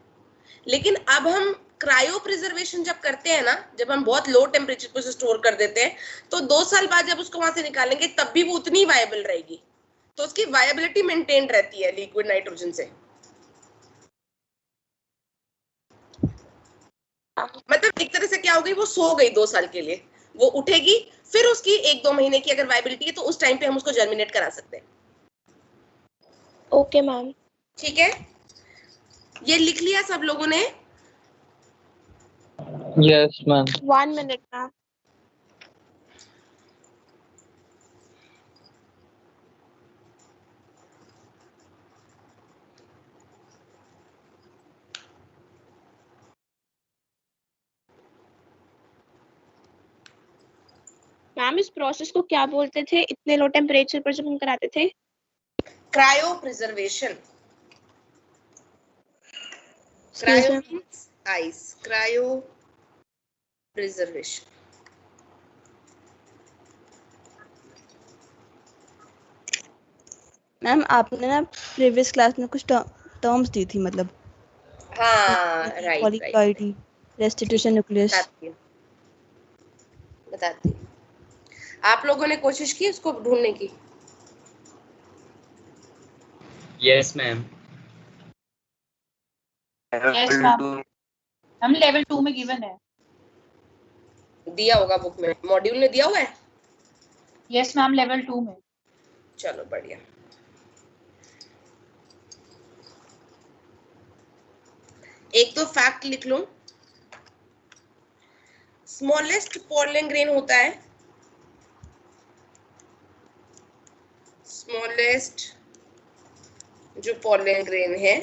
लेकिन अब हम क्रायो प्रिजर्वेशन जब करते हैं ना, जब हम बहुत लो टेम्परेचर पर स्टोर कर देते हैं, तो 2 साल बाद जब उसको वहां से निकालेंगे तब भी वो उतनी वायबल रहेगी, तो उसकी वायबिलिटी मेंटेन रहती है लिक्विड नाइट्रोजन से। मतलब एक तरह से क्या हो गई, वो सो गई 2 साल के लिए, वो उठेगी, फिर उसकी 1-2 महीने की अगर वायबिलिटी है तो उस टाइम पे हम उसको जर्मिनेट करा सकते हैं। ओके मैम, ठीक है, ये लिख लिया सब लोगों ने? Yes ma'am. 1 minute ma'am. Ma'am इस प्रोसेस को क्या बोलते थे, इतने लो टेम्परेचर पर जब हम कराते थे? Cryo preservation. Cryo means ice, cryo preservation. Ma'am आपने ना प्रीवियस क्लास में कुछ टर्म्स दी थी, मतलब हाँ, राइट, रेस्टिट्यूशन न्यूक्लियस। बताती हूँ। आप लोगों ने कोशिश की उसको ढूंढने की? Yes ma'am. हम लेवल 2 में गिवन है। दिया होगा बुक में, मॉड्यूल ने दिया हुआ है। यस मैम, लेवल 2 में। चलो बढ़िया। एक तो फैक्ट लिख लो, स्मॉलेस्ट पोलन ग्रेन होता है, स्मॉलेस्ट जो पोलन ग्रेन है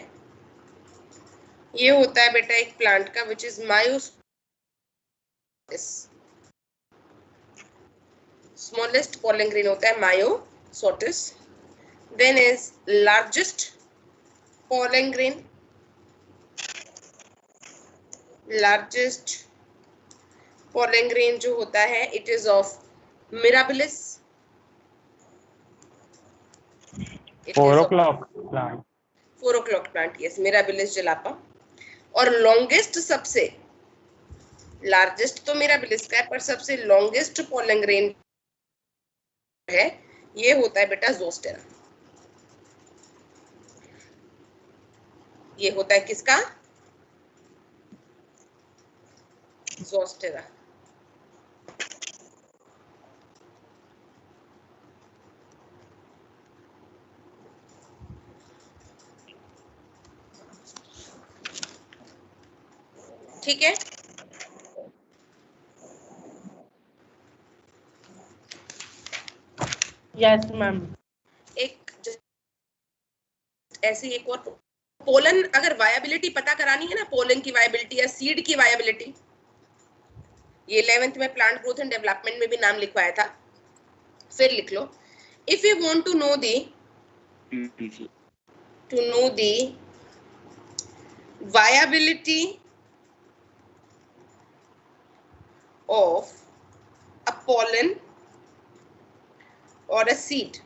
ये होता है बेटा एक प्लांट का, which is myosotis. Smallest pollen grain होता है myosotis. Then is largest pollen grain, largest pollen grain जो होता है it is of Mirabilis. 4 o'clock plant. 4 o'clock plant, yes, Mirabilis jalapa. और longest सबसे लार्जेस्ट तो मिराबिलिस का है, पर सबसे लॉन्गेस्ट पोलन ग्रेन है ये होता है बेटा ज़ोस्टेरा। ये होता है किसका? ज़ोस्टेरा। ठीक है, यस मैम। एक ऐसी एक और पोलन, अगर वायबिलिटी पता करानी है ना, पोलन की वायबिलिटी या सीड की वायबिलिटी, ये 11th में प्लांट ग्रोथ एंड डेवलपमेंट में भी नाम लिखवाया था, फिर लिख लो। If you want to know the viability of a pollen or a seed,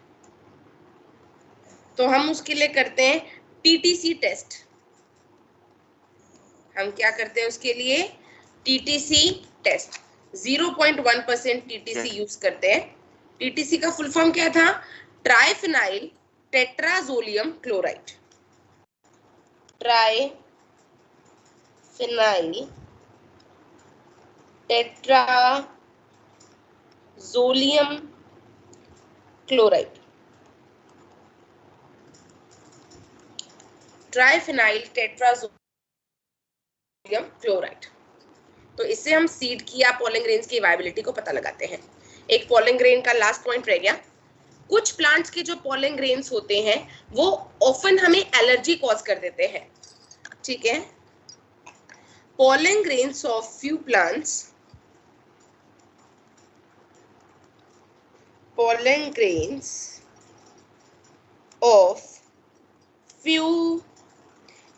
तो हम उसके लिए करते हैं TTC टेस्ट। हम क्या करते हैं उसके लिए? TTC test. 0.1% TTC यूज करते हैं। TTC का फुल फॉर्म क्या था? Triphenyl tetrazolium chloride. Triphenyl tetrazolium chloride. Triphenyl tetrazolium chloride. तो इससे हम सीड की या पोलन ग्रेन्स की वायबिलिटी को पता लगाते हैं। एक पोलन ग्रेन का लास्ट पॉइंट रह गया। कुछ प्लांट्स के जो पोलन ग्रेन्स होते हैं वो ऑफन हमें एलर्जी कॉज कर देते हैं। ठीक है, pollen grains of few plants, pollen grains of few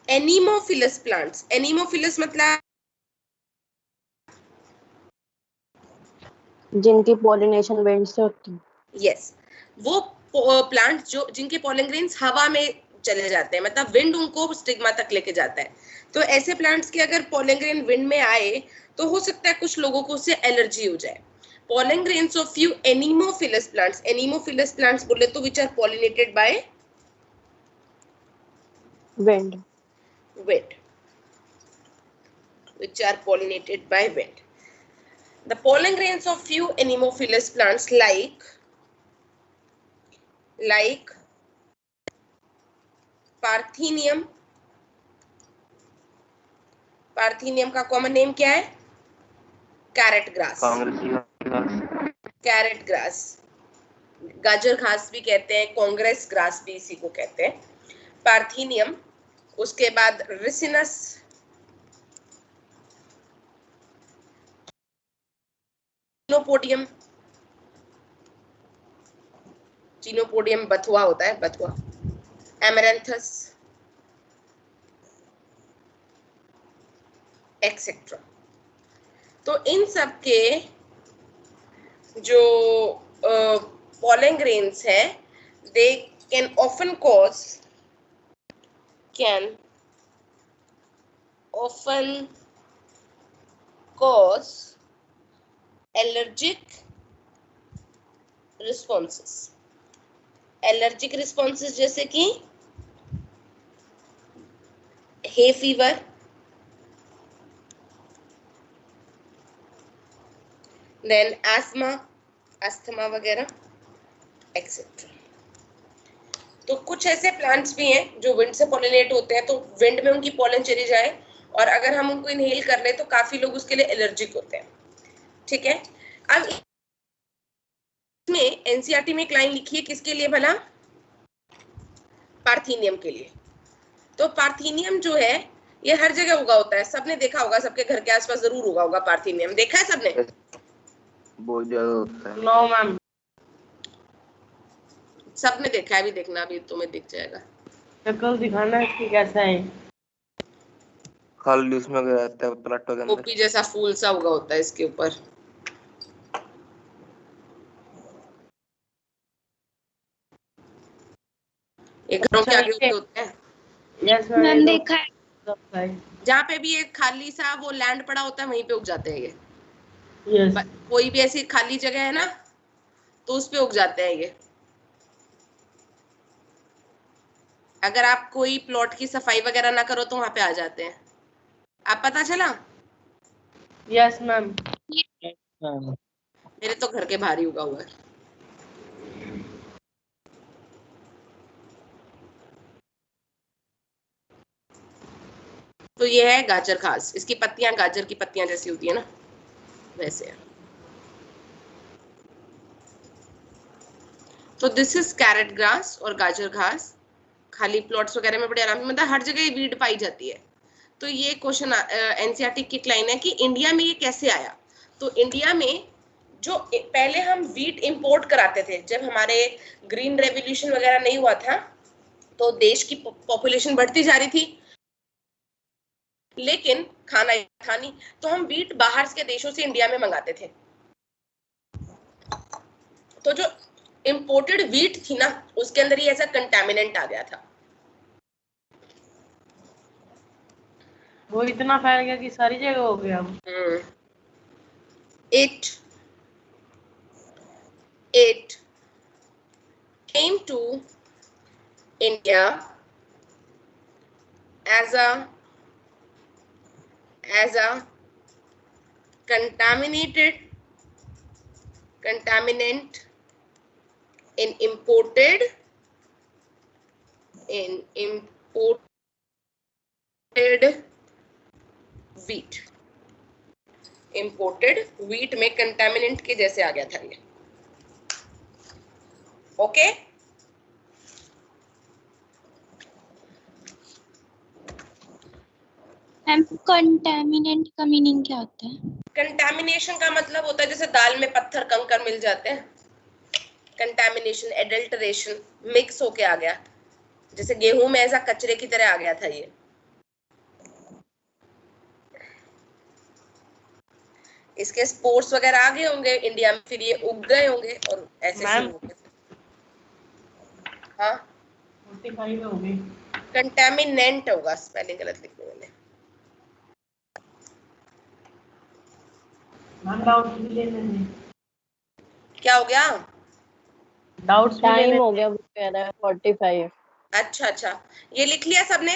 anemophilous plants. Anemophilous मतलब जिनकी पॉलिनेशन विंड से होती है। यस, वो प्लांट जो जिनके पोलन ग्रेन्स हवा में चले जाते हैं, मतलब विंड उनको स्टिग्मा तक लेके जाता है। तो ऐसे प्लांट्स के अगर पोलन ग्रेन विंड में आए तो हो सकता है कुछ लोगों को उससे एलर्जी हो जाए। Pollen grains of few anemophilous plants, anemophilous plants बोले तो which are pollinated by wind, which are pollinated by wind. The pollen grains of few anemophilous plants like Parthenium. Parthenium का कॉमन नेम क्या है? Carrot grass. Carrot grass, गाजर घास भी कहते हैं, कांग्रेस ग्रास भी इसी को कहते हैं। पार्थीनियम, उसके बाद रिसिनस, चिनोपोडियम, चिनोपोडियम बथुआ होता है, बथुआ, एमरैंथस एक्सेट्रा। तो इन सब के जो पोलन ग्रेन्स हैं, they can often cause allergic responses। Allergic responses जैसे कि हे फीवर, देन अस्थमा वगैरह एक्सेट्रा। तो कुछ ऐसे प्लांट्स भी हैं जो विंड से पॉलिनेट होते हैं, तो विंड में उनकी पॉलन चली जाए और अगर हम उनको इनहेल कर ले तो काफी लोग उसके लिए एलर्जिक होते हैं। ठीक है, अब इसमें एनसीईआरटी में एक लाइन लिखी है किसके लिए भला? पार्थीनियम के लिए। तो पार्थीनियम जो है ये हर जगह उगा होता है, सबने देखा होगा, सबके घर के आसपास जरूर उगा होगा पार्थीनियम, देखा है सबने? बहुत ज्यादा होता है। नो मैम, सबने देखा है, अभी देखना, अभी तुम्हें दिख जाएगा। शक्ल दिखाना इसकी कैसा है। खाली उसमें गया रहता है प्लाटो के अंदर। पोपी जैसा फूल सा उगा होता है इसके ऊपर। ये घरों के आगे होते हैं। यस मैम देखा है। जहाँ पे भी एक खाली सा वो लैंड पड़ा होता है वहीं पे उग जाते हैं ये। यस। कोई भी ऐसी खाली जगह है ना तो उस पे उग जाते हैं ये। अगर आप कोई प्लॉट की सफाई वगैरह ना करो तो वहां पे आ जाते हैं। आप पता चला? Yes ma'am. मेरे तो घर के बाहर ही उगा हुआ है। तो ये है गाजर घास। इसकी पत्तियां गाजर की पत्तियां जैसी होती है ना, वैसे है। तो दिस इज कैरेट ग्रास और गाजर घास। खाली प्लॉट्स वगैरह में बड़े आराम से, मतलब हर जगह ये वीड पाई जाती है। तो ये क्वेश्चन एनसीईआरटी की लाइन है कि इंडिया में ये कैसे आया। तो इंडिया में जो पहले हम वीट इंपोर्ट कराते थे, जब हमारे ग्रीन रेवोल्यूशन वगैरह नहीं हुआ था तो देश की पॉपुलेशन बढ़ती जा रही थी, लेकिन खाना था नहीं, तो हम वीट बाहर के देशों से इंडिया में मंगाते थे। तो जो इंपोर्टेड वीट थी ना, उसके अंदर ये ऐसा कंटामिनेंट आ गया था। वो इतना फैल गया कि सारी जगह हो गया। It came to India as a contaminant in imported wheat। Imported wheat में कंटामिनेंट के जैसे आ गया था ये। ओके कंटामिनेंट का मीनिंग क्या होता है? कंटामिनेशन का मतलब होता है जैसे दाल में पत्थर कंकर मिल जाते हैं, कंटामिनेशन, एडल्टरेशन, मिक्स होके आ गया। जैसे गेहूं में ऐसा कचरे की तरह आ गया था ये। इसके स्पोर्स वगैरह आ गए होंगे इंडिया में, फिर ये उग गए होंगे और ऐसे शुरू हो गए। हाँ 45 हो गई। कंटामिनेंट होगा, स्पेलिंग गलत लिखी मैंने। डाउट्स भी ले लेंगे। क्या हो गया? डाउट्स भी ले टाइम लेंगे। हो गया, वो कह रहा है 45। अच्छा, ये लिख लिया सबने?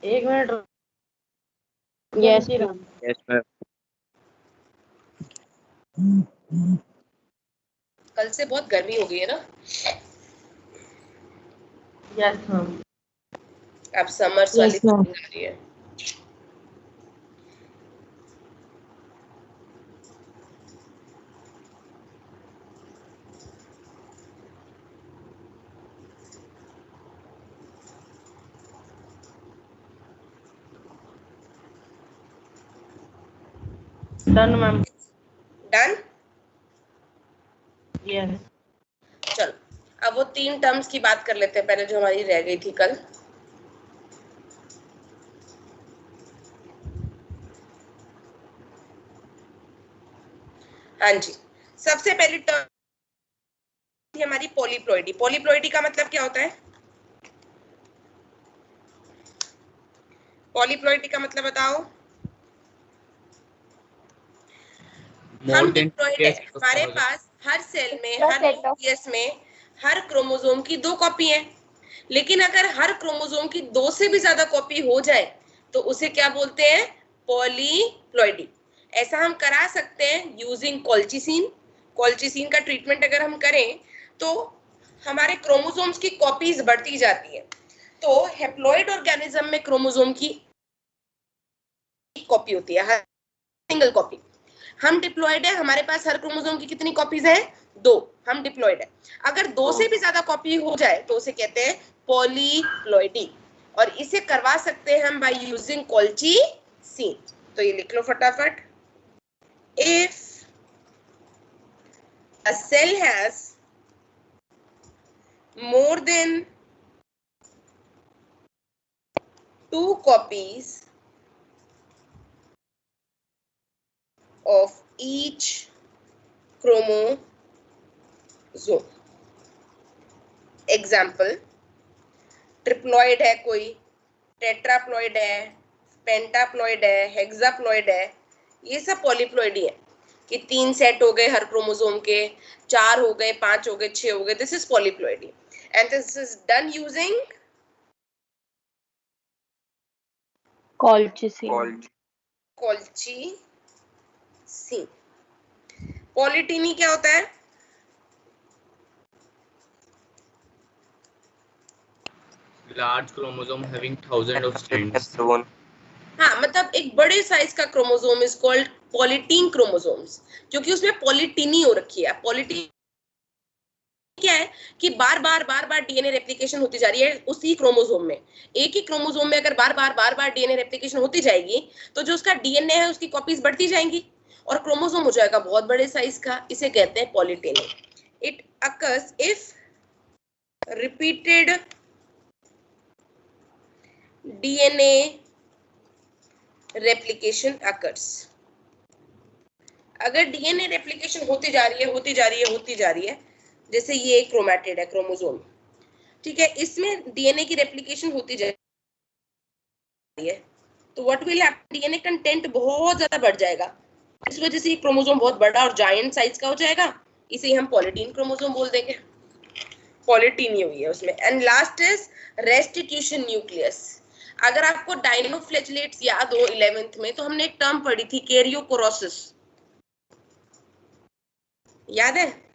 1 मिनट। Yes ma'am. कल से बहुत गर्मी हो गई है ना। Yes ma'am. अब समर्स वाली फीलिंग आ रही है। Done ma'am. डन। यस। चलो अब वो 3 टर्म्स की बात कर लेते हैं पहले, जो हमारी रह गई थी कल। हाँ जी, सबसे पहली टर्म थी हमारी पॉलीप्लॉइडी। पॉलीप्लॉइडी का मतलब क्या होता है? पॉलीप्लॉइडी का मतलब बताओ। हम डिप्लॉइड है, हमारे पास हर सेल में, हर न्यूक्लियस में, हर क्रोमोसोम की 2 कॉपी है। लेकिन अगर हर क्रोमोसोम की 2 से भी ज्यादा कॉपी हो जाए तो उसे क्या बोलते हैं? पॉलीप्लॉइडी। ऐसा हम करा सकते हैं यूजिंग कॉल्चिसिन। कॉल्चिसिन का ट्रीटमेंट अगर हम करें तो हमारे क्रोमोसोम्स की कॉपीज बढ़ती जाती है। तो हैप्लॉइड ऑर्गेनिज्म में क्रोमोसोम की कॉपी होती है, हर सिंगल कॉपी। हम डिप्लॉइड है, हमारे पास हर क्रोमोसोम की कितनी कॉपीज है? 2। हम डिप्लॉइड है। अगर 2 से भी ज्यादा कॉपी हो जाए तो उसे कहते हैं पॉलीप्लॉइडी, और इसे करवा सकते हैं हम बाय यूजिंग कॉल्चिसिन। तो ये लिख लो फटाफट। If a cell has more than 2 copies of each chromosome. Example, triploid है कोई, टेट्राप्लॉइड है, पेंटाप्लॉइड है, हेक्साप्लॉइड है, ये सब पॉलीप्लॉइड ही है कि 3 सेट हो गए हर क्रोमोसोम के, 4 हो गए, 5 हो गए, 6 हो गए, this is polyploid and this is done using colchicine. कॉल्चीसीन। पॉलीटीनी क्या होता है? Large chromosome having thousands of strands. हाँ, मतलब एक बड़े साइज का chromosome is called polytene chromosomes, क्योंकि उसमें पॉलीटीनी हो रखी है। पॉलीटीन क्या है कि बार बार डीएनए रेप्लिकेशन होती जा रही है उसी क्रोमोसोम में। एक ही क्रोमोसोम में अगर बार बार डीएनए रेप्लिकेशन होती जाएगी तो जो उसका डीएनए है उसकी कॉपीज बढ़ती जाएंगी और क्रोमोसोम हो जाएगा बहुत बड़े साइज का। इसे कहते हैं polyteny. It occurs if repeated DNA replication occurs. अगर डीएनए रेप्लिकेशन होती जा रही है, जैसे ये एक क्रोमैटिड है क्रोमोसोम, ठीक है, इसमें डीएनए की रेप्लिकेशन होती जा रही है, तो what will happen, DNA content बहुत ज्यादा बढ़ जाएगा। इस वजह से ये क्रोमोसोम बहुत बड़ा और जायंट साइज का हो जाएगा। इसे हम पॉलीटीन क्रोमोसोम बोल देंगे। पॉलीटीनी हुई है उसमें। And last is restitution nucleus. अगर आपको डायनोफ्लैजेलेट्स याद हो 11th में, तो हमने एक टर्म पढ़ी थी कैरियोकोरोसिस, याद है?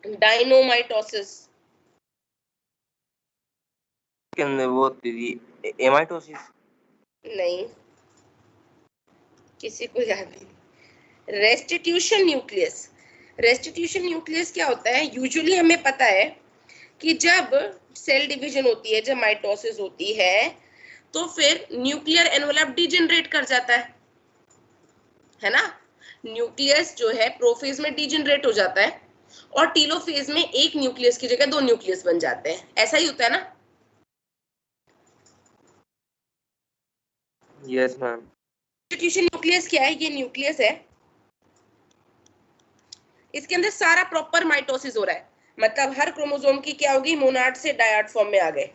डायनोमाइटोसिस, वो एमाइटोसिस नहीं, किसी को याद नहीं। Restitution nucleus. रेस्टिट्यूशन न्यूक्लियस क्या होता है? यूजुअली हमें पता है कि जब सेल डिवीजन होती है, जब माइटोसिस होती है, तो फिर न्यूक्लियर एनवेलप डीजेनरेट कर जाता है ना? न्यूक्लियस जो है प्रोफेज में डीजेनरेट हो जाता है और टीलोफेज में एक न्यूक्लियस की जगह 2 न्यूक्लियस बन जाते हैं। ऐसा ही होता है ना? Yes ma'am. रेस्टिट्यूशन न्यूक्लियस क्या है? ये न्यूक्लियस है, इसके अंदर सारा प्रॉपर माइटोसिस हो रहा है, मतलब हर क्रोमोसोम की क्या होगी, मोनाड से डायड फॉर्म में आ गए।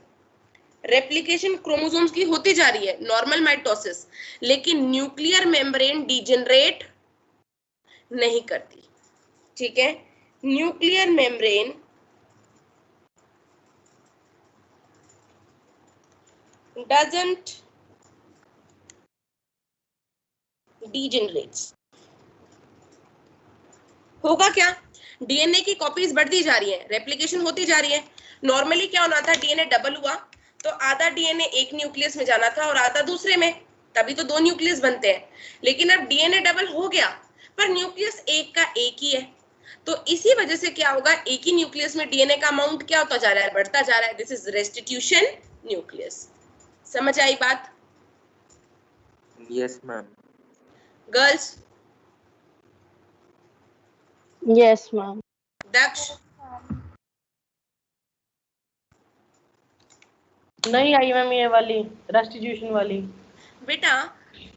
रेप्लिकेशन क्रोमोसोम्स की होती जा रही है, नॉर्मल माइटोसिस, लेकिन न्यूक्लियर मेम्ब्रेन डीजेनरेट नहीं करती, ठीक है? Nuclear membrane doesn't degenerates. होगा क्या? डीएनए की कॉपीज बढ़ती जा रही है, रेप्लिकेशन होती जा रही है। नॉर्मली क्या होना था, डीएनए डबल हुआ तो आधा डीएनए एक न्यूक्लियस में जाना था और आधा दूसरे में, तभी तो 2 न्यूक्लियस बनते हैं। लेकिन अब डीएनए डबल हो गया पर न्यूक्लियस एक का एक ही है, तो इसी वजह से क्या होगा, एक ही न्यूक्लियस में डीएनए का अमाउंट क्या होता जा रहा है, बढ़ता जा रहा है। This is restitution nucleus. समझ आई बात? Yes ma'am. Girls? Yes ma'am. Daksh? नहीं आई मैम ये वाली रेस्टिट्यूशन वाली। बेटा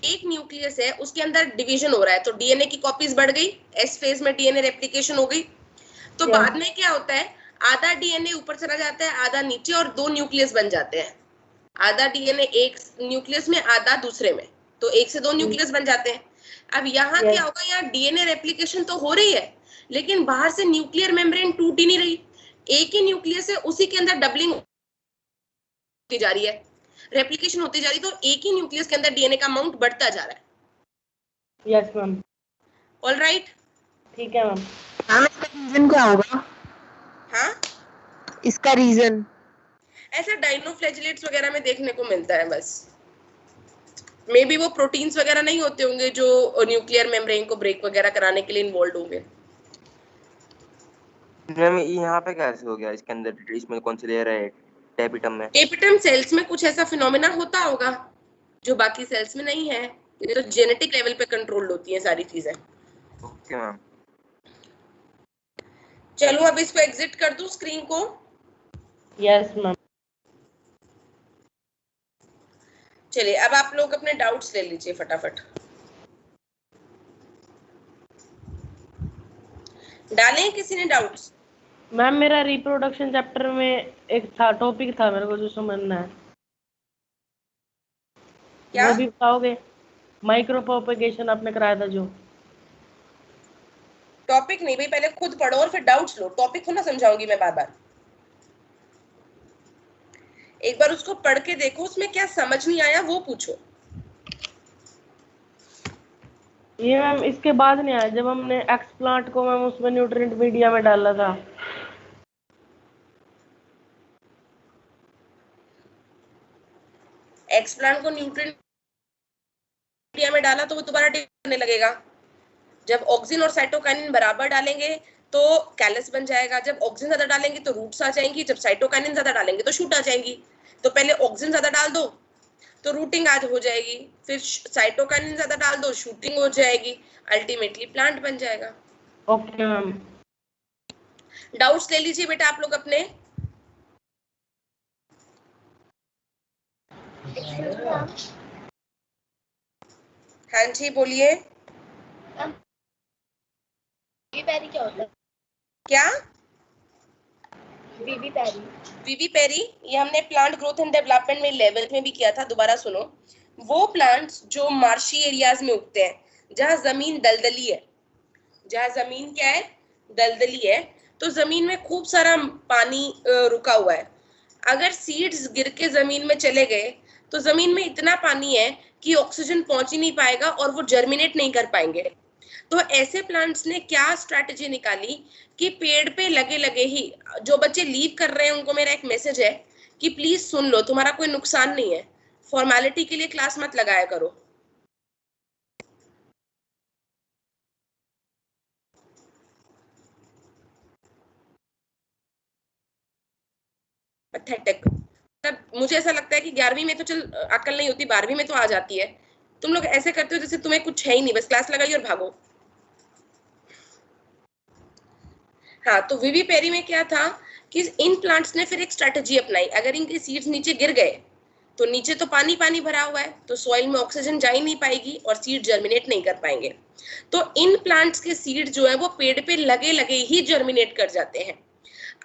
एक न्यूक्लियस है, उसके अंदर डिवीजन हो रहा है, तो डीएनए की कॉपीज बढ़ गई, एस फेज में डीएनए रेप्लिकेशन हो गई, तो बाद में क्या होता है, आधा डीएनए ऊपर चला जाता है, आधा नीचे, और 2 न्यूक्लियस बन जाते हैं। आधा डीएनए एक न्यूक्लियस में, आधा दूसरे में, तो 1 से 2 न्यूक्लियस बन जाते हैं। अब यहाँ क्या होगा, यहाँ डीएनए रेप्लिकेशन तो हो रही है, लेकिन बाहर से न्यूक्लियर मेम्ब्रेन टूट ही नहीं रही। एक ही न्यूक्लियस है, उसी के अंदर डबलिंग होती जा रही है, रेप्लिकेशन होती जा रही, तो एक ही न्यूक्लियस के अंदर डीएनए का अमाउंट बढ़ता जा रहा है। Yes ma'am. ऑल राइट, ठीक है मैम। मैम इसका रीजन क्या होगा? हाँ, इसका रीजन ऐसा डायनोफ्लैजेलेट्स वगैरह में देखने को मिलता है बस। मे बी वो प्रोटीन्स वगैरह नहीं होते होंगे जो न्यूक्लियर मेम्ब्रेन को ब्रेक वगैरह कराने के लिए इन्वॉल्व होंगे। मैम यहाँ पे कैसे हो गया, इसके अंदर इसमें कौन सी लेयर है टेपिटम में? टेपिटम सेल्स में कुछ ऐसा फिनोमेना होता होगा जो बाकी सेल्स में नहीं है, ये तो जेनेटिक लेवल पे कंट्रोल्ड होती है सारी चीजें। Okay ma'am. चलो अब इसको एग्जिट कर दूं स्क्रीन को। Yes ma'am. चलिए अब आप लोग अपने डाउट्स ले लीजिए फटाफट। डालें किसी ने डाउट्स? मैम मेरा रिप्रोडक्शन चैप्टर में एक था टॉपिक था मेरे को जो समझना है, क्या? वो भी बताओगे? माइक्रो प्रोपेगेशन आपने कराया था जो। टॉपिक नहीं भाई, पहले खुद पढ़ो और फिर डाउट्स लो। टॉपिक को ना समझाऊंगी मैं बार बार, एक बार उसको पढ़ के देखो, उसमें क्या समझ नहीं आया वो पूछो। ये मैम इसके बाद नहीं आया जब हमने एक्सप्लांट को मैम उसमें न्यूट्रिएंट मीडिया में डाला था। एक्सप्लांट को न्यूट्रिएंट मीडिया में डाला तो वो दोबारा करने लगेगा। जब ऑक्सिन और साइटोकाइनिन बराबर डालेंगे तो कैलस बन जाएगा, जब ऑक्सिन ज्यादा डालेंगे तो रूट्स आ जाएंगी, जब साइटोकाइनिन ज्यादा डालेंगे तो शूट आ जाएंगी। तो पहले ऑक्सिन ज्यादा डाल दो तो रूटिंग आज हो जाएगी, फिर साइटोकाइनिन ज्यादा डाल दो शूटिंग हो जाएगी, अल्टीमेटली प्लांट बन जाएगा। Okay ma'am. डाउट्स ले लीजिए बेटा आप लोग अपने। हाँ जी बोलिए। विवीपेरी क्या होता है? क्या? विवीपेरी। विवीपेरी ये हमने प्लांट ग्रोथ एंड डेवलपमेंट में 11th में भी किया था। दोबारा सुनो, वो प्लांट्स जो मार्शी एरियाज में उगते हैं, जहाँ जमीन दलदली है, जहाँ जमीन क्या है, दलदली है, तो जमीन में खूब सारा पानी रुका हुआ है। अगर सीड्स गिर के जमीन में चले गए तो जमीन में इतना पानी है कि ऑक्सीजन पहुंच ही नहीं पाएगा और वो जर्मिनेट नहीं कर पाएंगे। तो ऐसे प्लांट्स ने क्या स्ट्रैटेजी निकाली कि पेड़ पे लगे लगे ही, जो बच्चे लीव कर रहे हैं उनको मेरा एक मैसेज है कि प्लीज सुन लो, तुम्हारा कोई नुकसान नहीं है, फॉर्मेलिटी के लिए क्लास मत लगाया करो। पैथेटिक। मतलब मुझे ऐसा लगता है कि 11वीं में तो चल अकल नहीं होती, 12वीं में तो आ जाती है। तुम लोग ऐसे करते हो जैसे तुम्हें कुछ है ही नहीं, बस क्लास लगाई और भागो। हाँ, तो विवीपेरी में क्या था कि इन प्लांट्स ने फिर एक स्ट्रैटेजी अपनाई। अगर इनके सीड्स नीचे गिर गए तो नीचे तो पानी पानी भरा हुआ है, तो सॉइल में ऑक्सीजन जा ही नहीं पाएगी और सीड जर्मिनेट नहीं कर पाएंगे। तो इन प्लांट्स के सीड जो है वो पेड़ पे लगे लगे ही जर्मिनेट कर जाते हैं।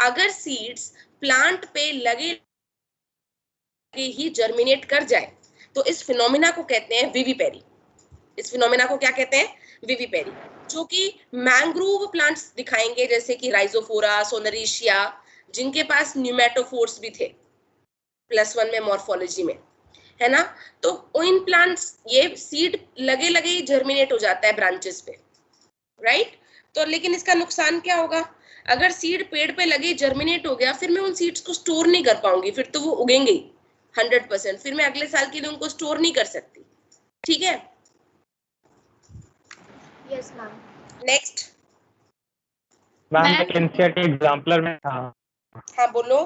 अगर सीड्स प्लांट पे लगे ही जर्मिनेट कर जाए तो इस फिनोमिना को कहते हैं विवीपेरी। इस फिनोमिना को क्या कहते हैं? विवीपेरी। जो कि मैंग्रोव प्लांट्स दिखाएंगे जैसे कि राइजोफोरा, सोनरेशिया, जिनके पास न्यूमेटोफोर्स भी थे +1 में मॉर्फोलॉजी में, है ना। तो इन प्लांट्स ये सीड लगे लगे ही जर्मिनेट हो जाता है ब्रांचेस पे, राइट। तो लेकिन इसका नुकसान क्या होगा? अगर सीड पेड़ पे लगे जर्मिनेट हो गया, फिर मैं उन सीड्स को स्टोर नहीं कर पाऊंगी, फिर तो वो उगेंगे ही 100%, फिर मैं अगले साल के लिए उनको स्टोर नहीं कर सकती। ठीक है, यस मैम। नेक्स्ट मैम एक एनसीईआरटी एग्जाम्पलर में था। हाँ बोलो।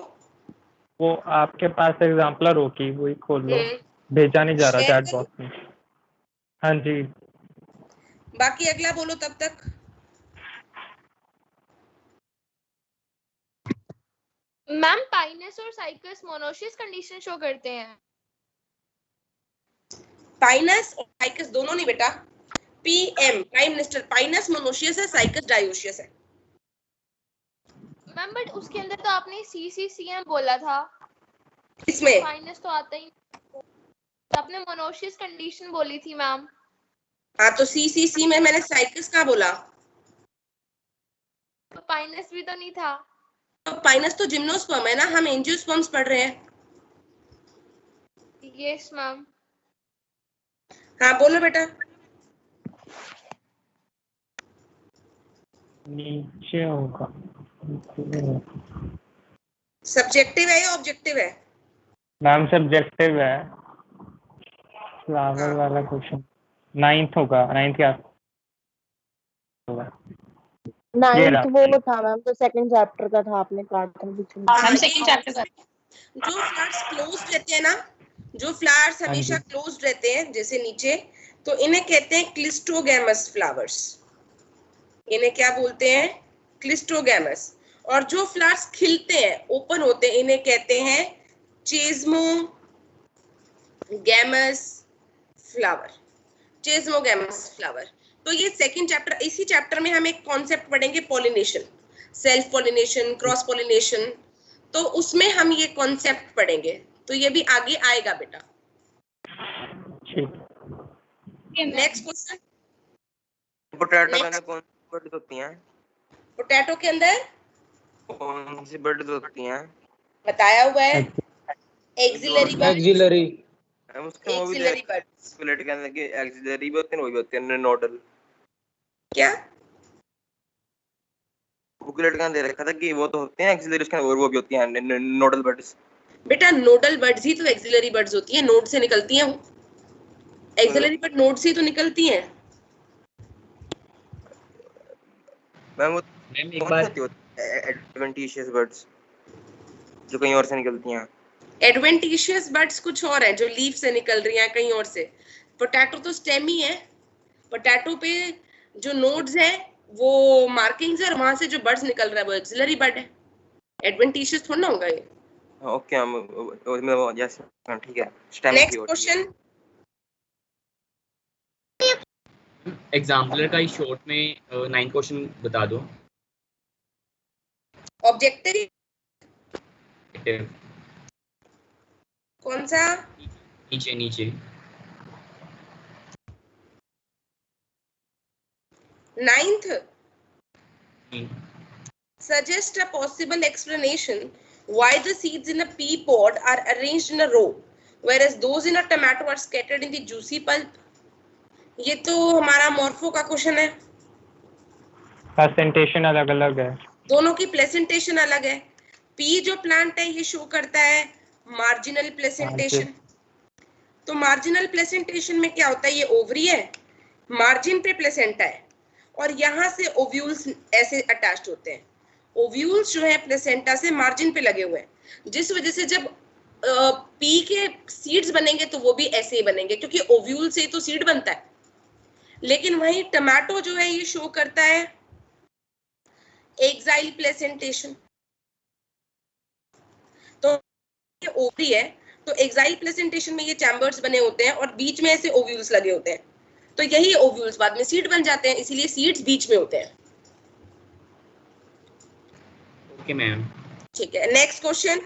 वो आपके पास एग्जाम्पलर हो कि वही खोल लो, भेजा नहीं जा रहा शेयर चैट बॉक्स में। हाँ जी। बाकी अगला बोलो तब तक। मैम पाइनस और साइकस मोनोसिस कंडीशन शो करते हैं। पाइनस और साइकस दोनों नहीं बेटा, PM prime minister. Pinus monoecious है, साइकस डायोसियस है। मैम बट उसके अंदर तो आपने सीसीसीएम बोला था। इसमें पाइनस तो आता ही, आपने मोनोसिस कंडीशन बोली थी मैम। हाँ तो सीसीसी में मैंने साइकस का बोला, तो पाइनस भी तो नहीं था। तो पाइनस तो जिम्नोस्पर्म है ना, हम एंजियोस्पर्म्स पढ़ रहे हैं। Yes ma'am. हाँ बोलो बेटा। नीचे होगा। सब्जेक्टिव है या ऑब्जेक्टिव है? मैम सब्जेक्टिव है। फ्लावर वाला क्वेश्चन 9th होगा, 9th के आस होगा। 9th वो था मैम, तो सेकंड चैप्टर का था, आपने प्रार्थना पूछी। हम सेकंड चैप्टर का। जो फ्लावर्स क्लोज्ड रहते हैं ना, जो फ्लावर्स हमेशा क्लोज्ड रहते हैं जैसे नीचे, तो इन्हें कहते हैं क्लिस्टोगैमस फ्लावर्स। इन्हें क्या बोलते हैं? क्लिस्टोगैमस। और जो फ्लावर्स खिलते हैं, ओपन होते हैं, इन्हें कहते हैं चेस्मो गैमस फ्लावर, चेस्मोगैमस फ्लावर। तो ये सेकंड चैप्टर, इसी चैप्टर में हम एक कॉन्सेप्ट पढ़ेंगे pollination, self pollination, cross pollination, तो उसमें हम ये कॉन्सेप्ट पढ़ेंगे, तो ये भी आगे आएगा बेटा। नेक्स्ट क्वेश्चन, पोटैटो के अंदर कौन सी बर्ड्स होती हैं? पोटैटो के अंदर कौन सी बर्ड्स होती हैं? बताया हुआ है एक्सिलरी बर्ड, एक्सिलरी, हम उसके वो भी एक्सिलरी बर्ड। बुलेट के अंदर के एक्सिलरी भी होते हैं, वो भी होते हैं नोडल। क्या बुलेट का दे रखा था कि वो तो होते हैं एक्सिलरी, उसके अंदर और वो भी होती हैं नोडल बर्ड्स। बेटा नोडल बर्ड्स ही तो एक्सिलरी बर्ड्स होती हैं, नोड से निकलती हैं वो, एक्सिलरी बर्ड नोड से ही तो निकलती हैं। मैम वो एक कौन बार सी होती है एडवेंटिशियस बर्ड्स जो कहीं और से निकलती हैं? एडवेंटिशियस बर्ड्स कुछ और है, जो लीफ से निकल रही हैं कहीं और से। पोटैटो तो स्टेम ही है, पोटैटो पे जो नोड्स है वो मार्किंग्स है, और वहां से जो बर्ड्स निकल रहा है वो एक्सिलरी बर्ड है, एडवेंटिशियस थोड़ा ना होगा ये। ओके हम यस ठीक है। नेक्स्ट क्वेश्चन, एग्जाम्पलर का ही शॉर्ट में 9 क्वेश्चन बता दो। ऑब्जेक्टिव कौन सा? नीचे नीचे। Ninth, suggest a possible explanation why the seeds in a pea pod are arranged in a row whereas those in a tomato are scattered in the juicy pulp। ये तो हमारा मॉर्फो का क्वेश्चन है, presentation अलग अलग है, दोनों की प्लेसेंटेशन अलग है। पी जो प्लांट है ये शो करता है मार्जिनल प्लेसेंटेशन, तो मार्जिनल प्लेसेंटेशन में क्या होता है, ये ओवरी है, मार्जिन पे प्लेसेंटा है, और यहाँ से ओव्यूल्स ऐसे अटैच्ड होते हैं। ओव्यूल्स जो है प्लेसेंटा से मार्जिन पे लगे हुए हैं, जिस वजह से जब पी के सीड्स बनेंगे तो वो भी ऐसे ही बनेंगे, क्योंकि ओव्यूल से तो सीड बनता है। लेकिन वही टमाटो जो है ये शो करता है एक्साइल प्लेसेंटेशन, तो ये ओवरी है, तो एक्साइल प्लेसेंटेशन में ये चैम्बर्स बने होते हैं और बीच में ऐसे ओव्यूल्स लगे होते हैं, तो यही ओव्यूल्स बाद में सीड बन जाते हैं, इसीलिए सीड्स बीच में होते हैं। ओके मैम, ठीक है। नेक्स्ट क्वेश्चन,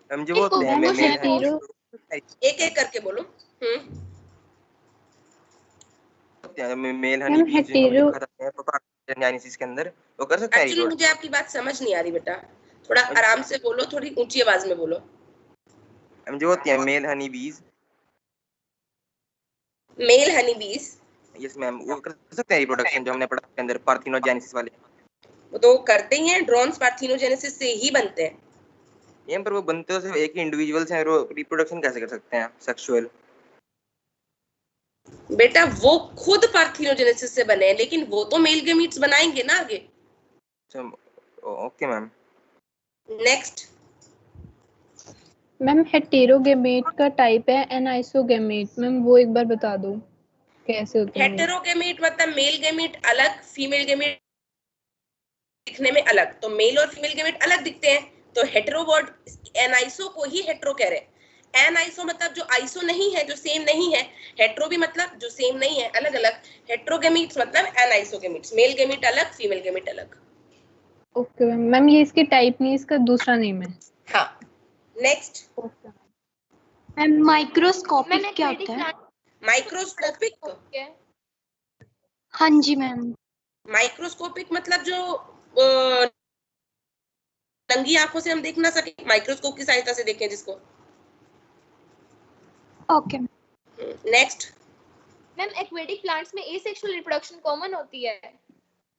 हम जो बोलते हैं एक एक करके बोलो। मेल हनी बीज जो लिखा था एनालिसिस के अंदर, वो कर सकते हैं? एक्चुअली मुझे आपकी बात समझ नहीं आ रही बेटा, थोड़ा आराम से बोलो, थोड़ी ऊंची आवाज में बोलो। हम जो होते हैं मेल हनी बीज, मेल हनी बीज, यस मैम, वो कर सकते हैं रिप्रोडक्शन जो हमने पढ़ा के अंदर पार्थिनोजेनेसिस वाले? वो तो करते ही हैं, ड्रोन्स पार्थिनोजेनेसिस से ही बनते हैं। ये पर वो बनते तो सिर्फ एक ही इंडिविजुअल से, वो रिप्रोडक्शन कैसे कर सकते हैं सेक्सुअल? बेटा वो खुद पार्थिनोजेनेसिस से बने हैं, लेकिन वो तो मेल गैमीट्स बनाएंगे ना आगे। Okay ma'am. नेक्स्ट मैम हेटेरोगेमेट का टाइप है एनाइसोगेमेट, मैम वो एक बार बता दो कैसे होते हैं? हेटेरोगेमेट मतलब मेल गैमीट अलग, फीमेल गैमीट दिखने में अलग, तो मेल और फीमेल गैमीट अलग दिखते हैं, तो हेटेरो वर्ड एनाइसो को ही हेटेरो कह रहे हैं। एनाइसो मतलब जो आइसो नहीं है, जो सेम नहीं है, हेटेरो भी मतलब जो सेम नहीं है, अलग अलग। हेटेरोगेमीट्स मतलब एनाइसोगेमीट्स, मेल गैमीट अलग, फीमेल गैमीट अलग। ओके मैम, मैम ये इसकी टाइप नहीं, इसका दूसरा नेम है। हाँ नेक्स्ट मैम माइक्रोस्कोपिक क्या होता है? माइक्रोस्कोपिक, हाँ जी मैम। माइक्रोस्कोपिक मतलब जो नंगी आंखों से हम देख ना सके, माइक्रोस्कोप की सहायता से देखें जिसको। Okay next ma'am aquatic plants में एसेक्सुअल रिप्रोडक्शन कॉमन होती है?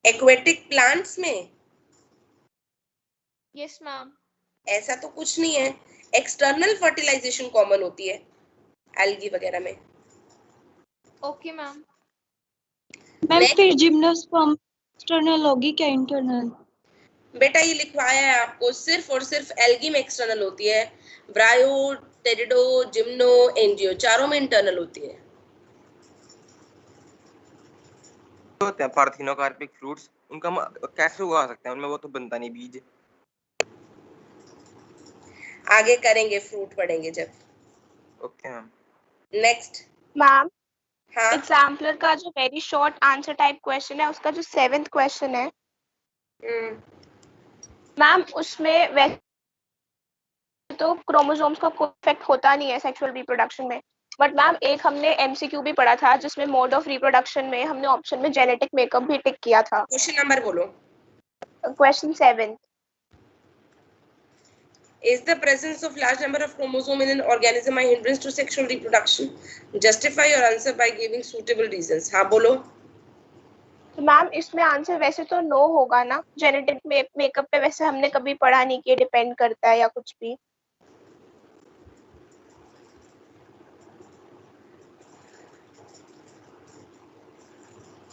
एक्वेटिक प्लांट्स में यस मैम। ऐसा तो कुछ नहीं है, एक्सटर्नल फर्टिलाइजेशन कॉमन होती है एल्गी वगैरह में। Okay ma'am. मैम फिर जिम्नोस्पर्म एक्सटर्नल होगी क्या इंटरनल? बेटा ये लिखवाया है आपको, सिर्फ और सिर्फ एल्गी में एक्सटर्नल होती है, ब्रायो, टेरिडो, जिम्नो, एंजियो चारों में इंटरनल होती है। होते हैं पार्थिनोकार्पिक फ्रूट्स, उनका हम कैसे उगा सकते हैं? उनमें वो तो बनता नहीं बीज। आगे करेंगे, फ्रूट पढ़ेंगे जब। Okay ma'am. नेक्स्ट मैम हाँ एग्जाम्पलर का जो very short answer type question है उसका जो 7th क्वेश्चन है मैम उसमें वैसे तो क्रोमोसोम्स का कोई इफेक्ट होता नहीं है सेक्सुअल रिप्रोडक्शन में, बट मैम एक हमने एमसीक्यू भी पढ़ा था जिसमें मोड ऑफ रिप्रोडक्शन में हमने ऑप्शन में जेनेटिक मेकअप भी टिक किया था। क्वेश्चन नंबर बोलो। Question 7 Is the presence of large number of chromosome in an organism a hindrance to sexual reproduction? Justify your answer by giving suitable reasons. हाँ बोलो। तो मैम इसमें आंसर वैसे तो नो होगा ना, जेनेटिक मेकअप पे वैसे हमने कभी पढ़ा नहीं कि डिपेंड करता है या कुछ भी।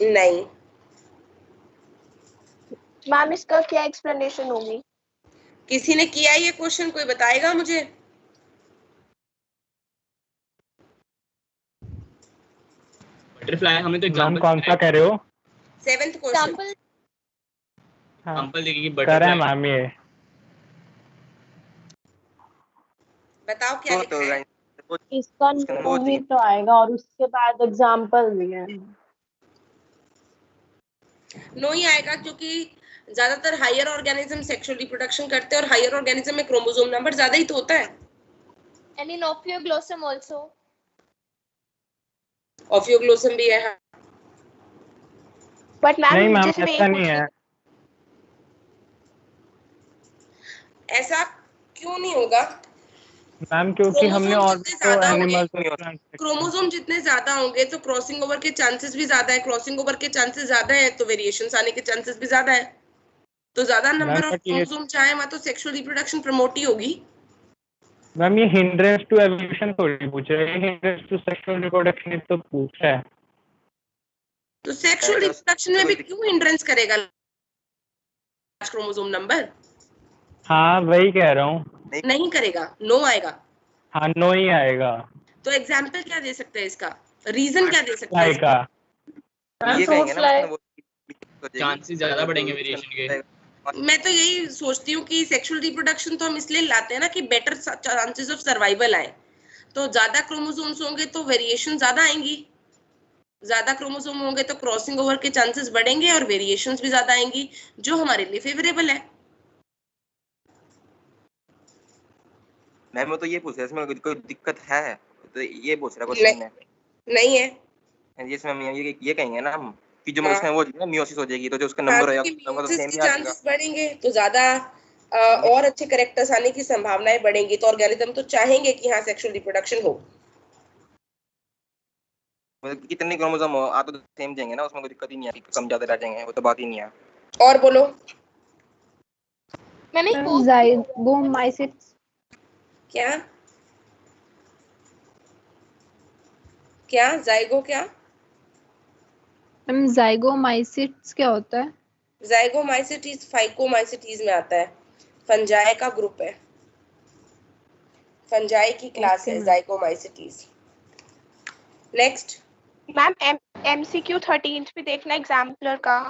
नहीं मैम इसका क्या एक्सप्लेनेशन होगी? किसी ने किया ये क्वेश्चन, कोई बताएगा मुझे? बटरफ्लाई हमें तो मैम एग्जांपल कौन सा कह रहे हो? 7th क्वेश्चन हाँ एग्जांपल देखिए कि कर रहे हैं बटरफ्लाई मैम ये। बताओ क्या लिखा है? इसका नो भी तो आएगा और उसके बाद एग्जाम्पल भी है। नो ही आएगा क्योंकि ज्यादातर हायर ऑर्गेनिज्म सेक्सुअल रिप्रोडक्शन करते हैं और हायर ऑर्गेनिज्म में क्रोमोसोम नंबर ज्यादा ही तो होता है। And in Ophioglossum also. Ophioglossum भी है। बट नहीं मैम मैम जैसे मैं ऐसा ये नहीं है। ऐसा क्यों नहीं होगा? मैम क्योंकि हमने और भी तो एनिमल्स क्रोमोसोम जितने ज्यादा होंगे तो क्रॉसिंग ओवर के चांसेस भी ज्यादा है, क्रॉसिंग ओवर के चांसेस ज्यादा है तो वेरिएशंस आने के चांसेस भी ज्यादा है। तो ज्यादा नंबर ऑफ क्रोमोसोम चाहे वहां तो सेक्सुअल रिप्रोडक्शन प्रमोट ही होगी। मैम ये हिंड्रेंस टू एवोल्यूशन थोड़ी पूछ रहे हैं, हिंड्रेंस टू सेक्सुअल रिप्रोडक्शन तो पूछ रहा है। तो सेक्सुअल रिप्रोडक्शन में भी क्यों हिंड्रेंस करेगा क्रोमोसोम नंबर? हाँ वही कह रहा हूँ। नहीं करेगा, नो आएगा। हाँ नो ही आएगा। तो एग्जाम्पल क्या दे सकते हैं इसका, रीजन क्या दे सकते हैं इसका? आएगा ये कहेंगे ना चांसेस ज्यादा बढ़ेंगे वेरिएशन के। मैं तो यही सोचती हूँ कि सेक्सुअल रिप्रोडक्शन तो हम इसलिए लाते हैं ना कि बेटर चांसेस ऑफ सर्वाइवल आए। तो ज्यादा क्रोमोसोम्स होंगे तो वेरिएशन ज्यादा आएंगी, ज्यादा क्रोमोसोम होंगे तो क्रॉसिंग ओवर के चांसेस बढ़ेंगे और वेरिएशंस भी ज्यादा आएंगी जो हमारे लिए फेवरेबल है। मैम वो तो ये पूछ रहा है इसमें कोई दिक्कत है तो ये पूछ रहा क्वेश्चन में। नहीं है जिसमें हम ये कहेंगे ना हम कि जो उसमें वो मियोसिस हो जाएगी तो जो उसका नंबर होगा तो सेम ही आ जाएगा। चांसेस बढ़ेंगे तो ज्यादा और अच्छे कैरेक्टर्स आने की संभावनाएं बढ़ेंगी। तो ऑर्गेनिज्म तो चाहेंगे कि हाँ सेक्सुअल रिप्रोडक्शन हो। कितने क्रोमोसोम हो आ तो सेम जाएंगे ना, उसमें कोई दिक्कत ही नहीं आएगी, कम ज्यादा रह जाएंगे, वो तो बात ही नहीं है। और बोलो मैम ज़ाइगोमाइसिट्स क्या क्या जाइगो क्या मैम ज़ाइगोमाइसिट्स क्या होता है? जाइगोमाइसिटीज फाइकोमाइसिटीज में आता है, फंजाई का ग्रुप है, फंजाई की क्लास है जाइगोमाइसिटीज। नेक्स्ट मैम एमसीक्यू 13th भी देखना एग्जाम्पलर का।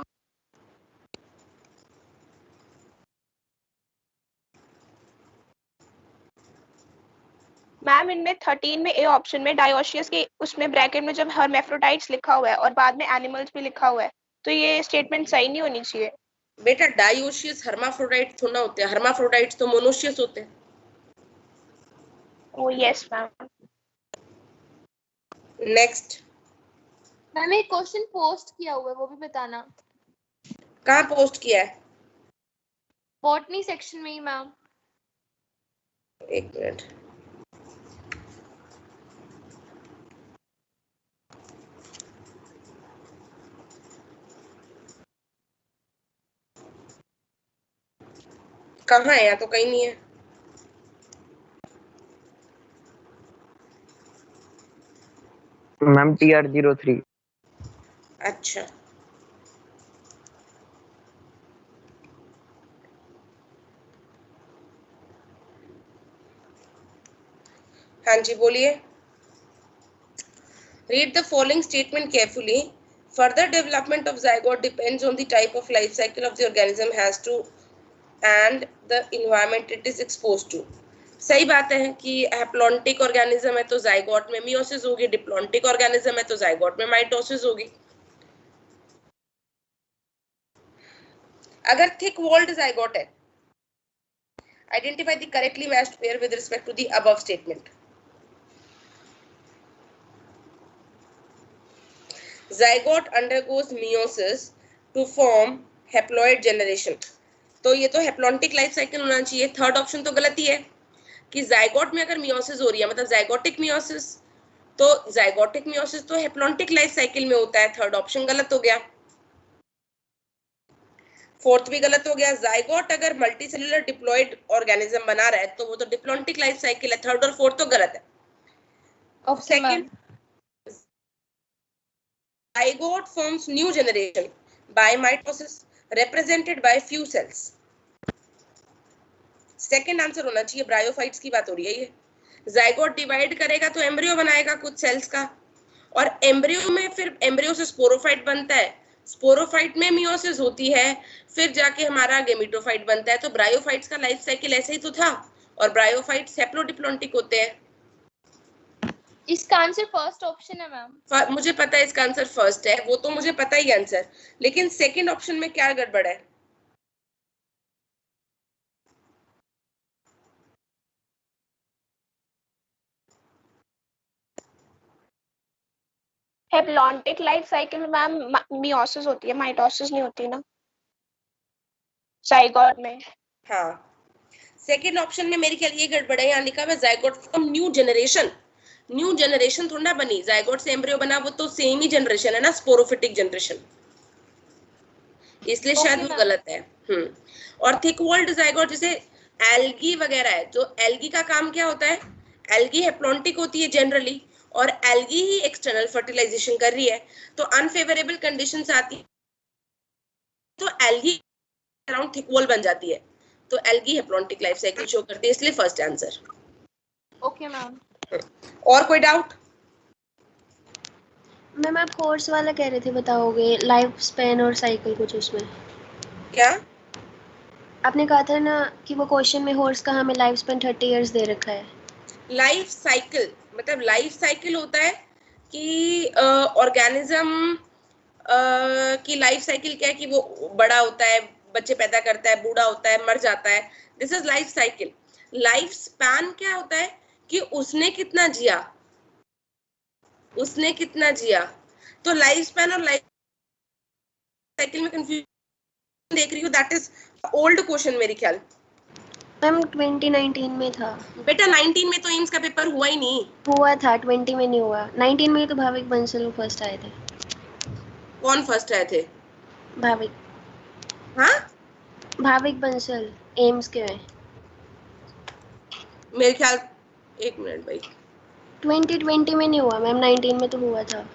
मैम इनमें 13 में ए ऑप्शन में डायोशियस के उसमें ब्रैकेट में जब हर्मेफ्रोडाइट्स लिखा हुआ है और बाद में एनिमल्स भी लिखा हुआ है तो ये स्टेटमेंट सही नहीं होनी चाहिए। बेटा डायोशियस हर्माफ्रोडाइट थोड़ा होते हैं, हर्माफ्रोडाइट्स तो मोनोशियस होते हैं। ओ यस मैम। नेक्स्ट मैम एक क्वेश्चन पोस्ट किया हुआ है वो भी बताना। कहाँ पोस्ट किया है? बॉटनी सेक्शन में ही मैम। एक मिनट कहाँ है? या तो कहीं नहीं है। Ma'am TR03। अच्छा हाँ जी बोलिए। Read the following statement carefully. Further development of zygote depends on the type of life cycle of the organism has to and the environment it is exposed to. सही बात है कि हैप्लॉन्टिक ऑर्गेनिज्म है तो zygote में meiosis होगी, diplontic organism है तो जाइगोट में माइटोसिस होगी। अगर थिक वॉल्ड जाइगोट है, identify the correctly matched pair with respect to the above statement. Zygote undergoes meiosis to form haploid generation, तो ये तो हैप्लॉन्टिक लाइफ साइकिल होना चाहिए। थर्ड ऑप्शन तो गलत ही है कि जाइगोट में अगर मियोसिस हो रही है मतलब जाइगोटिक मियोसिस, तो जाइगोटिक मियोसिस तो हैप्लॉन्टिक लाइफ साइकिल में होता है। थर्ड ऑप्शन गलत हो गया। फोर्थ भी गलत हो गया। जाइगोट अगर मल्टीसेलुलर डिप्लॉइड ऑर्गेनिज्म बना रहा है तो वो तो डिप्लॉन्टिक लाइफ साइकिल है। थर्ड और फोर्थ तो गलत है। Second, zygote forms new generation by mitosis represented by few cells। Second answer होना चाहिए, ब्रायोफाइट्स की बात हो रही है ये। जाइगोट डिवाइड करेगा तो एम्ब्रियो बनाएगा कुछ सेल्स का, और एम्ब्रियो में फिर एम्ब्रियो से स्पोरोफाइट बनता है, स्पोरोफाइट में मियोसिस होती है, फिर जाके हमारा गेमिटोफाइट बनता है। तो ब्रायोफाइट्स का लाइफ साइकिल ऐसे ही तो था, और ब्रायोफाइट्स हैप्लोडिप्लॉन्टिक होते हैं। इसका आंसर फर्स्ट ऑप्शन है मैम। मुझे पता है इसका आंसर फर्स्ट है, वो तो मुझे पता ही आंसर, लेकिन सेकंड ऑप्शन में क्या गड़बड़ है? Haplontic life cycle ma'am meiosis होती है, माइटोसिस नहीं होती ना जाइगोट में। हाँ, सेकंड ऑप्शन में मेरी ख्याल ये गड़बड़ है। यहाँ लिखा हुआ zygote from new generation, new generation थोड़ा ना बनी, जाइगोट से एम्ब्रियो बना, वो तो सेम ही जनरेशन है ना, स्पोरोफिटिक जनरेशन, इसलिए शायद वो गलत है। और थिक वॉल्ड जाइगोट जैसे एल्गी वगैरह है, जो एल्गी का काम क्या होता है, एल्गी हैप्लॉन्टिक होती है जनरली, और एल्गी ही एक्सटर्नल फर्टिलाइजेशन कर रही है, तो अनफेवरेबल कंडीशंस आती है तो एल्गी अराउंड थिक वॉल बन जाती है, तो algae haplontic life cycle show करती है, इसलिए फर्स्ट आंसर। Okay ma'am. और कोई डाउट? मैम आप कोर्स वाला कह रहे थे, बताओगे लाइफ स्पैन और साइकिल कुछ उसमें? क्या आपने कहा था ना कि वो क्वेश्चन में हॉर्स का हमें लाइफ स्पैन 30 इयर्स दे रखा है। लाइफ साइकिल मतलब लाइफ साइकिल होता है कि ऑर्गेनिज्म की लाइफ साइकिल क्या है कि वो बड़ा होता है, बच्चे पैदा करता है, बूढ़ा होता है, मर जाता है, this is life cycle. Life span क्या होता है कि उसने कितना जिया, उसने कितना जिया। तो लाइफ स्पैन और लाइफ साइकिल में कंफ्यूजन देख रही हूँ, दैट इज ओल्ड क्वेश्चन मेरे ख्याल। मैम 2019 में था बेटा, 19 में तो एम्स का पेपर हुआ ही नहीं। हुआ था, 20 में नहीं हुआ। 19 में तो भाविक बंसल फर्स्ट आए थे। कौन फर्स्ट आए थे? भाविक। हाँ, भाविक बंसल एम्स के में मेरे ख्याल। एक मिनट भाई, 2020 में नहीं हुआ मैम, 19 में तो हुआ था।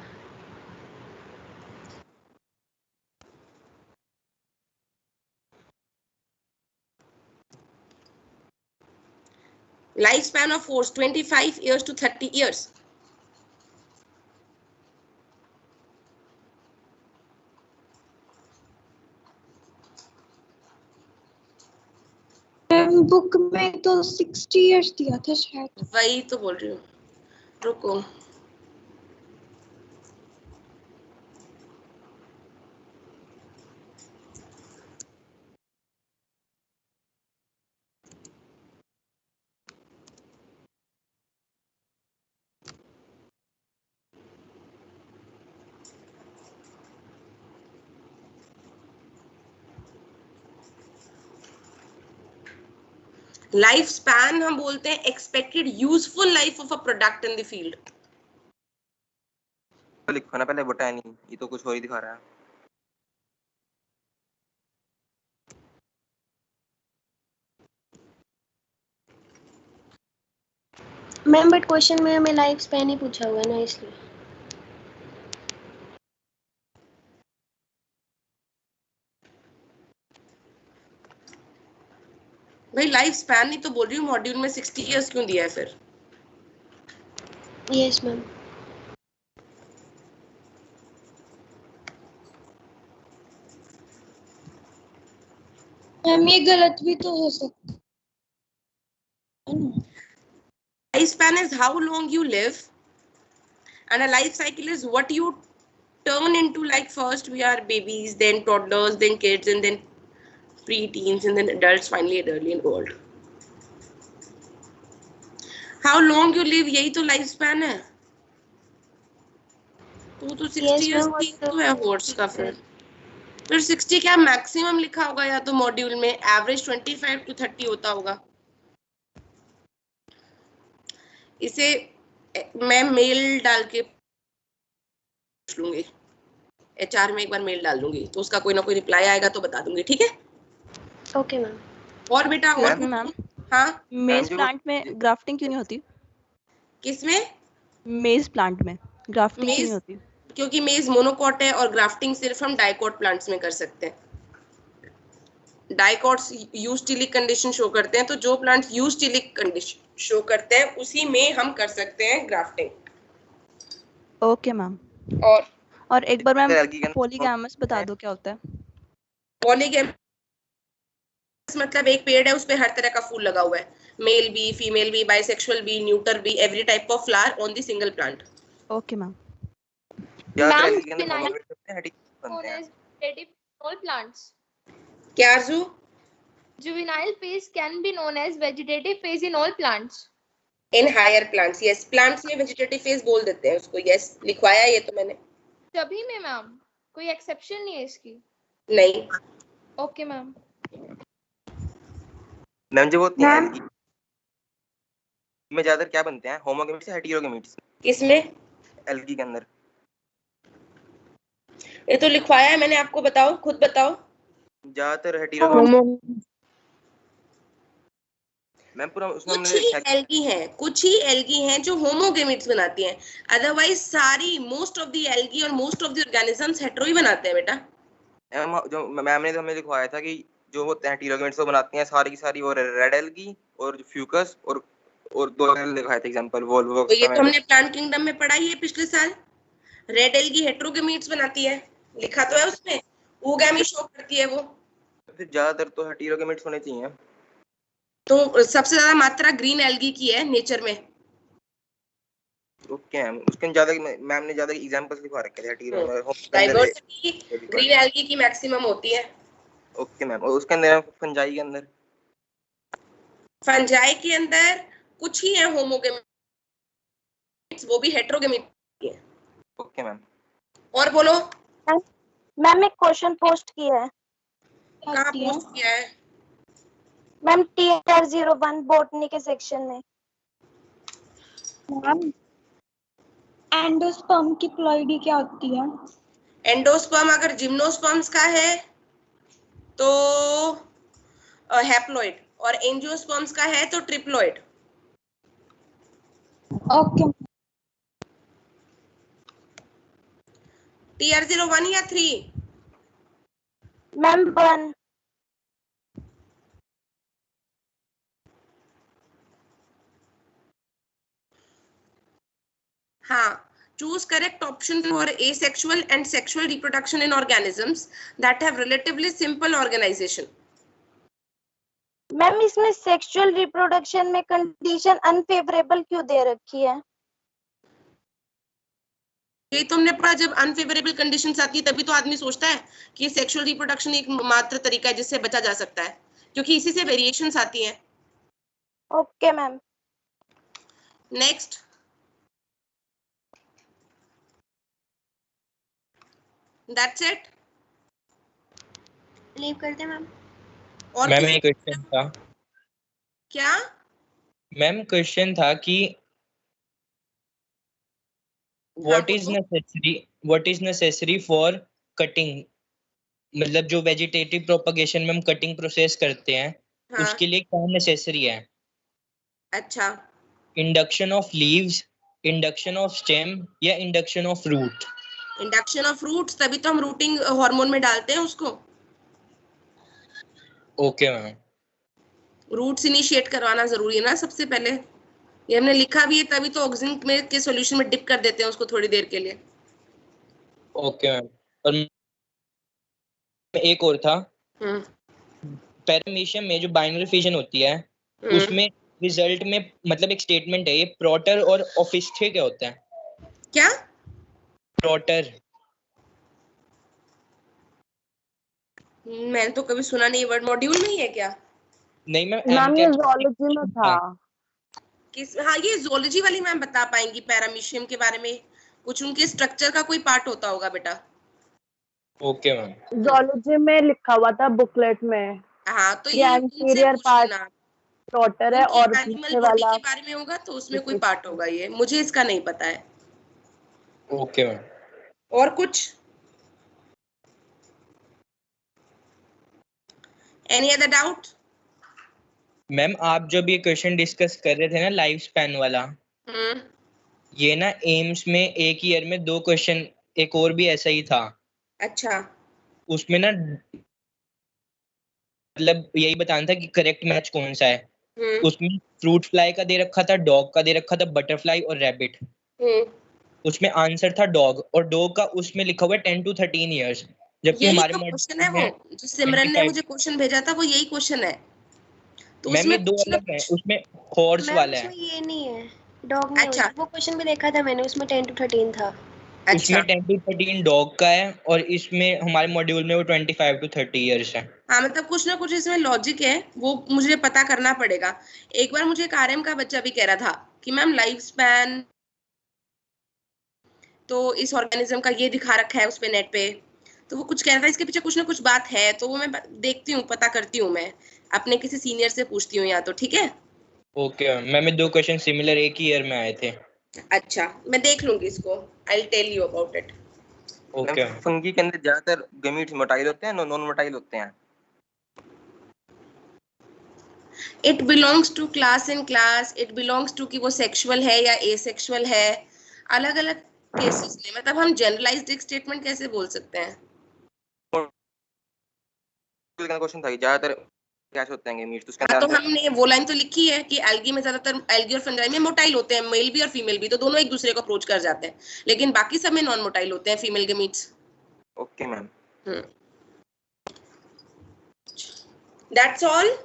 lifespan of horse 25 years to 30 years। Book में तो 60 इयर्स दिया था शायद। वही तो बोल रही हूँ, रुको। लाइफ स्पैन हम बोलते हैं expected useful life of a product in the field. लिखो ना पहले बोटैनी, ये तो कुछ और ही दिखा रहा है। मैम बट क्वेश्चन में हमें लाइफ स्पैन ही पूछा हुआ है ना, इसलिए। भाई लाइफ स्पैन ही तो बोल रही हूँ, मॉड्यूल में 60 इयर्स क्यों दिया है फिर? Yes ma'am. मैम ये गलत भी तो हो सकता है। lifespan is how long you live, and a life cycle is what you turn into. Like first we are babies, then toddlers, then kids, and then pre-teens, and then adults, finally elderly and old. How long you live, यही तो life span है. तो 60 years की तो है horse का. फिर 60 क्या मैक्सिमम लिखा होगा, या तो मॉड्यूल में एवरेज 25 to 30 होता होगा. इसे मैं मेल डाल के पूछ लूंगी, HR में एक बार मेल डाल दूंगी, तो उसका कोई ना कोई रिप्लाई आएगा तो बता दूंगी. ठीक है? Okay ma'am. और बेटा और मैम, हाँ, मेज प्लांट में ग्राफ्टिंग क्यों नहीं होती? किसमें? मेज प्लांट में ग्राफ्टिंग क्यों नहीं होती? क्योंकि मेज मोनोकॉट है और ग्राफ्टिंग सिर्फ हम डाइकॉट प्लांट्स में कर सकते हैं. डाइकॉट्स यूस्टिलिक कंडीशन शो करते हैं, तो जो प्लांट्स यूस्टिलिक कंडीशन शो करते हैं उसी में हम कर सकते हैं ग्राफ्टिंग. Okay ma'am. और एक बार मैम पॉलीगैमस बता दो क्या होता है? पॉलीगैमस मतलब एक पेड़ है, उस पे हर तरह का फूल लगा हुआ है, मेल भी, फीमेल भी, बाइसेक्सुअल भी, न्यूटर भी, every type of flower on the single plant. Okay ma'am. क्या आरजू? Juvenile phase can be known as vegetative phase in all plants. In higher plants, yes. Plants में vegetative phase बोल देते हैं उसको. Yes, लिखवाया ये तो मैंने. सभी में मैम, कोई एक्सेप्शन नहीं है इसकी? नहीं. Okay ma'am. मैम जो होती है में ज्यादातर क्या बनते हैं, होमोगेमीट्स या हेटेरोगेमीट्स? किसमें? एल्गी के अंदर. ये तो लिखवाया है मैंने, आपको बताओ, खुद बताओ. ज्यादातर हेटेरोगेमीट्स. मैम पूरा उसमें कुछ ही एल्गी हैं जो होमोगेमीट्स बनाती हैं. अदरवाइज सारी मोस्ट ऑफ द एल्गी और most of the organisms hetero ही बनाते हैं बेटा. जो मैम ने हमें लिखवाया था कि जो होते हैं हेटेरोगेमीट्स वो बनाती हैं सारी की सारी, और रेड एल्गी और फ्यूकस और दो लिखवाए थे एग्जांपल वोल्वोक्स. तो ये तो हमने प्लांट किंगडम में पढ़ा ही है पिछले साल. रेड एल्गी हेटेरोगेमीट्स बनाती है, लिखा तो है उसमें. ओगैमी शो करती है वो. फिर ज्यादातर तो हेटेरोगेमीट्स होने चाहिए. तो सबसे ज्यादा मात्रा ग्रीन एल्गी की है नेचर में. Okay ma'am. उसके ज्यादा मैम ने ज्यादा एग्जांपल्स लिखवा रखे थे हेटेरो. डाइवर्सिटी ग्रीन एल्गी की मैक्सिमम होती है. Okay ma'am. और उसके अंदर फंजाई के अंदर कुछ ही है होमोगेमीट्स, वो भी हेटेरोगेमीट है. Okay ma'am. और बोलो. मैम एक क्वेश्चन पोस्ट किया है. कहाँ पोस्ट किया है? मैम TR01 बॉटनी के सेक्शन में. मैम एंडोस्पर्म की प्लॉइडी क्या होती है? एंडोस्पर्म अगर जिम्नोस्पर्म्स का है तो हैप्लॉइड, और एंजियोस्पर्म्स का है तो ट्रिप्लॉइड. ओके. TR01 या 3? मैम 1. हाँ. Choose correct option for asexual and sexual reproduction in organisms that have relatively simple organization. Ma'am इसमें सेक्सुअल रिप्रोडक्शन में कंडीशन अनफेवरेबल क्यों दे रखी है? ये तुमने पढ़ा, जब अनफेवरेबल कंडीशंस आती है तभी तो आदमी सोचता है कि सेक्सुअल रिप्रोडक्शन एक मात्र तरीका है जिससे बचा जा सकता है, क्योंकि इसी से वेरिएशंस आती हैं. Okay ma'am. Next. That's it. Leave करते हैं मैम. और मैम एक क्वेश्चन था. क्या? मैम क्वेश्चन था कि what is necessary for cutting, मतलब जो वेजिटेटिव प्रोपगेशन में हम कटिंग प्रोसेस करते हैं, हाँ. उसके लिए क्या नेसेसरी है? अच्छा. Induction of leaves, induction of stem या induction of root? Induction of roots, तभी तो हम रूटिंग हार्मोन में डालते हैं उसको. Okay ma'am. रूट्स इनिशिएट करवाना जरूरी है ना सबसे पहले. ये हमने लिखा भी है, तभी तो ऑक्सीजन में के सॉल्यूशन में डिप कर देते हैं उसको थोड़ी देर के लिए. Okay ma'am. और एक और था, पैरामीशियम में जो बाइनरी फिजन होती है उसमें रिजल्ट में मतलब एक स्टेटमेंट है ये, प्रोटर और ऑफिस्थे क्या होता है? क्या? प्रोटर। मैंने तो कभी सुना नहीं, वर्ड मॉड्यूल में ही है क्या? नहीं मैम, मैम ये zoology में था। किस? हाँ ये zoology वाली मैम बता पाएंगी, पैरामीशियम के बारे में कुछ उनके स्ट्रक्चर का कोई पार्ट होता होगा बेटा। Okay ma'am. zoology में लिखा हुआ था बुकलेट में। हाँ तो ये anterior part प्रोटर है और पीछे वाला के बारे में होगा तो उसमें कोई पार्ट होगा, ये मुझे इसका नहीं पता है। Okay ma'am. और कुछ? Any other doubt? मैम आप जब ये क्वेश्चन डिस्कस कर रहे थे ना लाइफ स्पैन वाला, ये ना एम्स में एक ईयर में 2 क्वेश्चन, एक और भी ऐसा ही था। अच्छा। उसमें ना मतलब यही बताना था कि करेक्ट मैच कौन सा है। उसमें फ्रूट फ्लाई का दे रखा था, डॉग का दे रखा था, बटरफ्लाई और रैबिट। उसमें आंसर था डॉग, और डॉग का उसमें लिखा हुआ है 10 to 13 इयर्स, जबकि यही हमारे तो क्वेश्चन है, वो जो सिमरन ने मुझे क्वेश्चन भेजा था वो यही क्वेश्चन है। तो मैम ये उसमें 2 अलग हैं, उसमें हॉर्स वाला है। ये नहीं है, डॉग नहीं। अच्छा, वो क्वेश्चन भी देखा था मैंने, उसमें 10 to 13 था। उसमें 10 to 13 डॉग का है और इसमें हमारे मॉड्यूल में वो 25 to 30 इयर्स है। हाँ मतलब कुछ ना कुछ इसमें लॉजिक है, वो मुझे पता करना पड़ेगा। एक बार मुझे एक आरएम का बच्चा भी कह रहा था कि मैम लाइफ स्पैन तो इस ऑर्गेनिज्म का ये दिखा रखा है उस पे नेट पे, तो वो कुछ कह रहा था इसके पीछे कुछ ना कुछ बात है, तो वो मैं देखती हूँ, पता करती हूँ, मैं अपने किसी सीनियर से पूछती हूँ या तो। ठीक है ओके मैम, 2 क्वेश्चन सिमिलर एक ही ईयर में आए थे। अच्छा मैं देख लूंगी इसको, I will tell you about it. Okay. Fungi के अंदर ज्यादातर गमीट्स मोटाइल होते हैं, नॉन मोटाइल होते हैं? It belongs to class in class, it belongs to कि वो सेक्सुअल है या एसेक्सुअल है, अलग अलग केसेस में। मतलब हम जनरलाइज्ड एक स्टेटमेंट कैसे बोल सकते हैं? क्वेश्चन था ज्यादातर कैसे होते हैं गमीट्स, उसके हाँ, अंदर तो हमने वो लाइन तो लिखी है कि एल्गी में ज्यादातर, एल्गी और फंजाई में मोटाइल होते हैं, मेल भी और फीमेल भी, तो दोनों एक दूसरे को अप्रोच कर जाते हैं, लेकिन बाकी सब में नॉन मोटाइल होते हैं female gametes. Okay ma'am. That's all.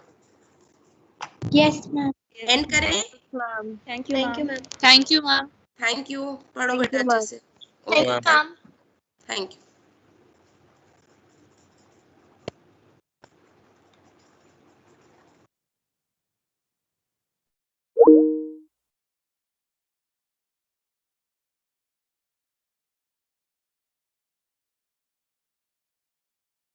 Yes ma'am. End करें? Ma'am thank you ma'am. Thank you ma'am. Thank you. पढ़ो बेटा अच्छे से। Thank you ma'am. Thank you.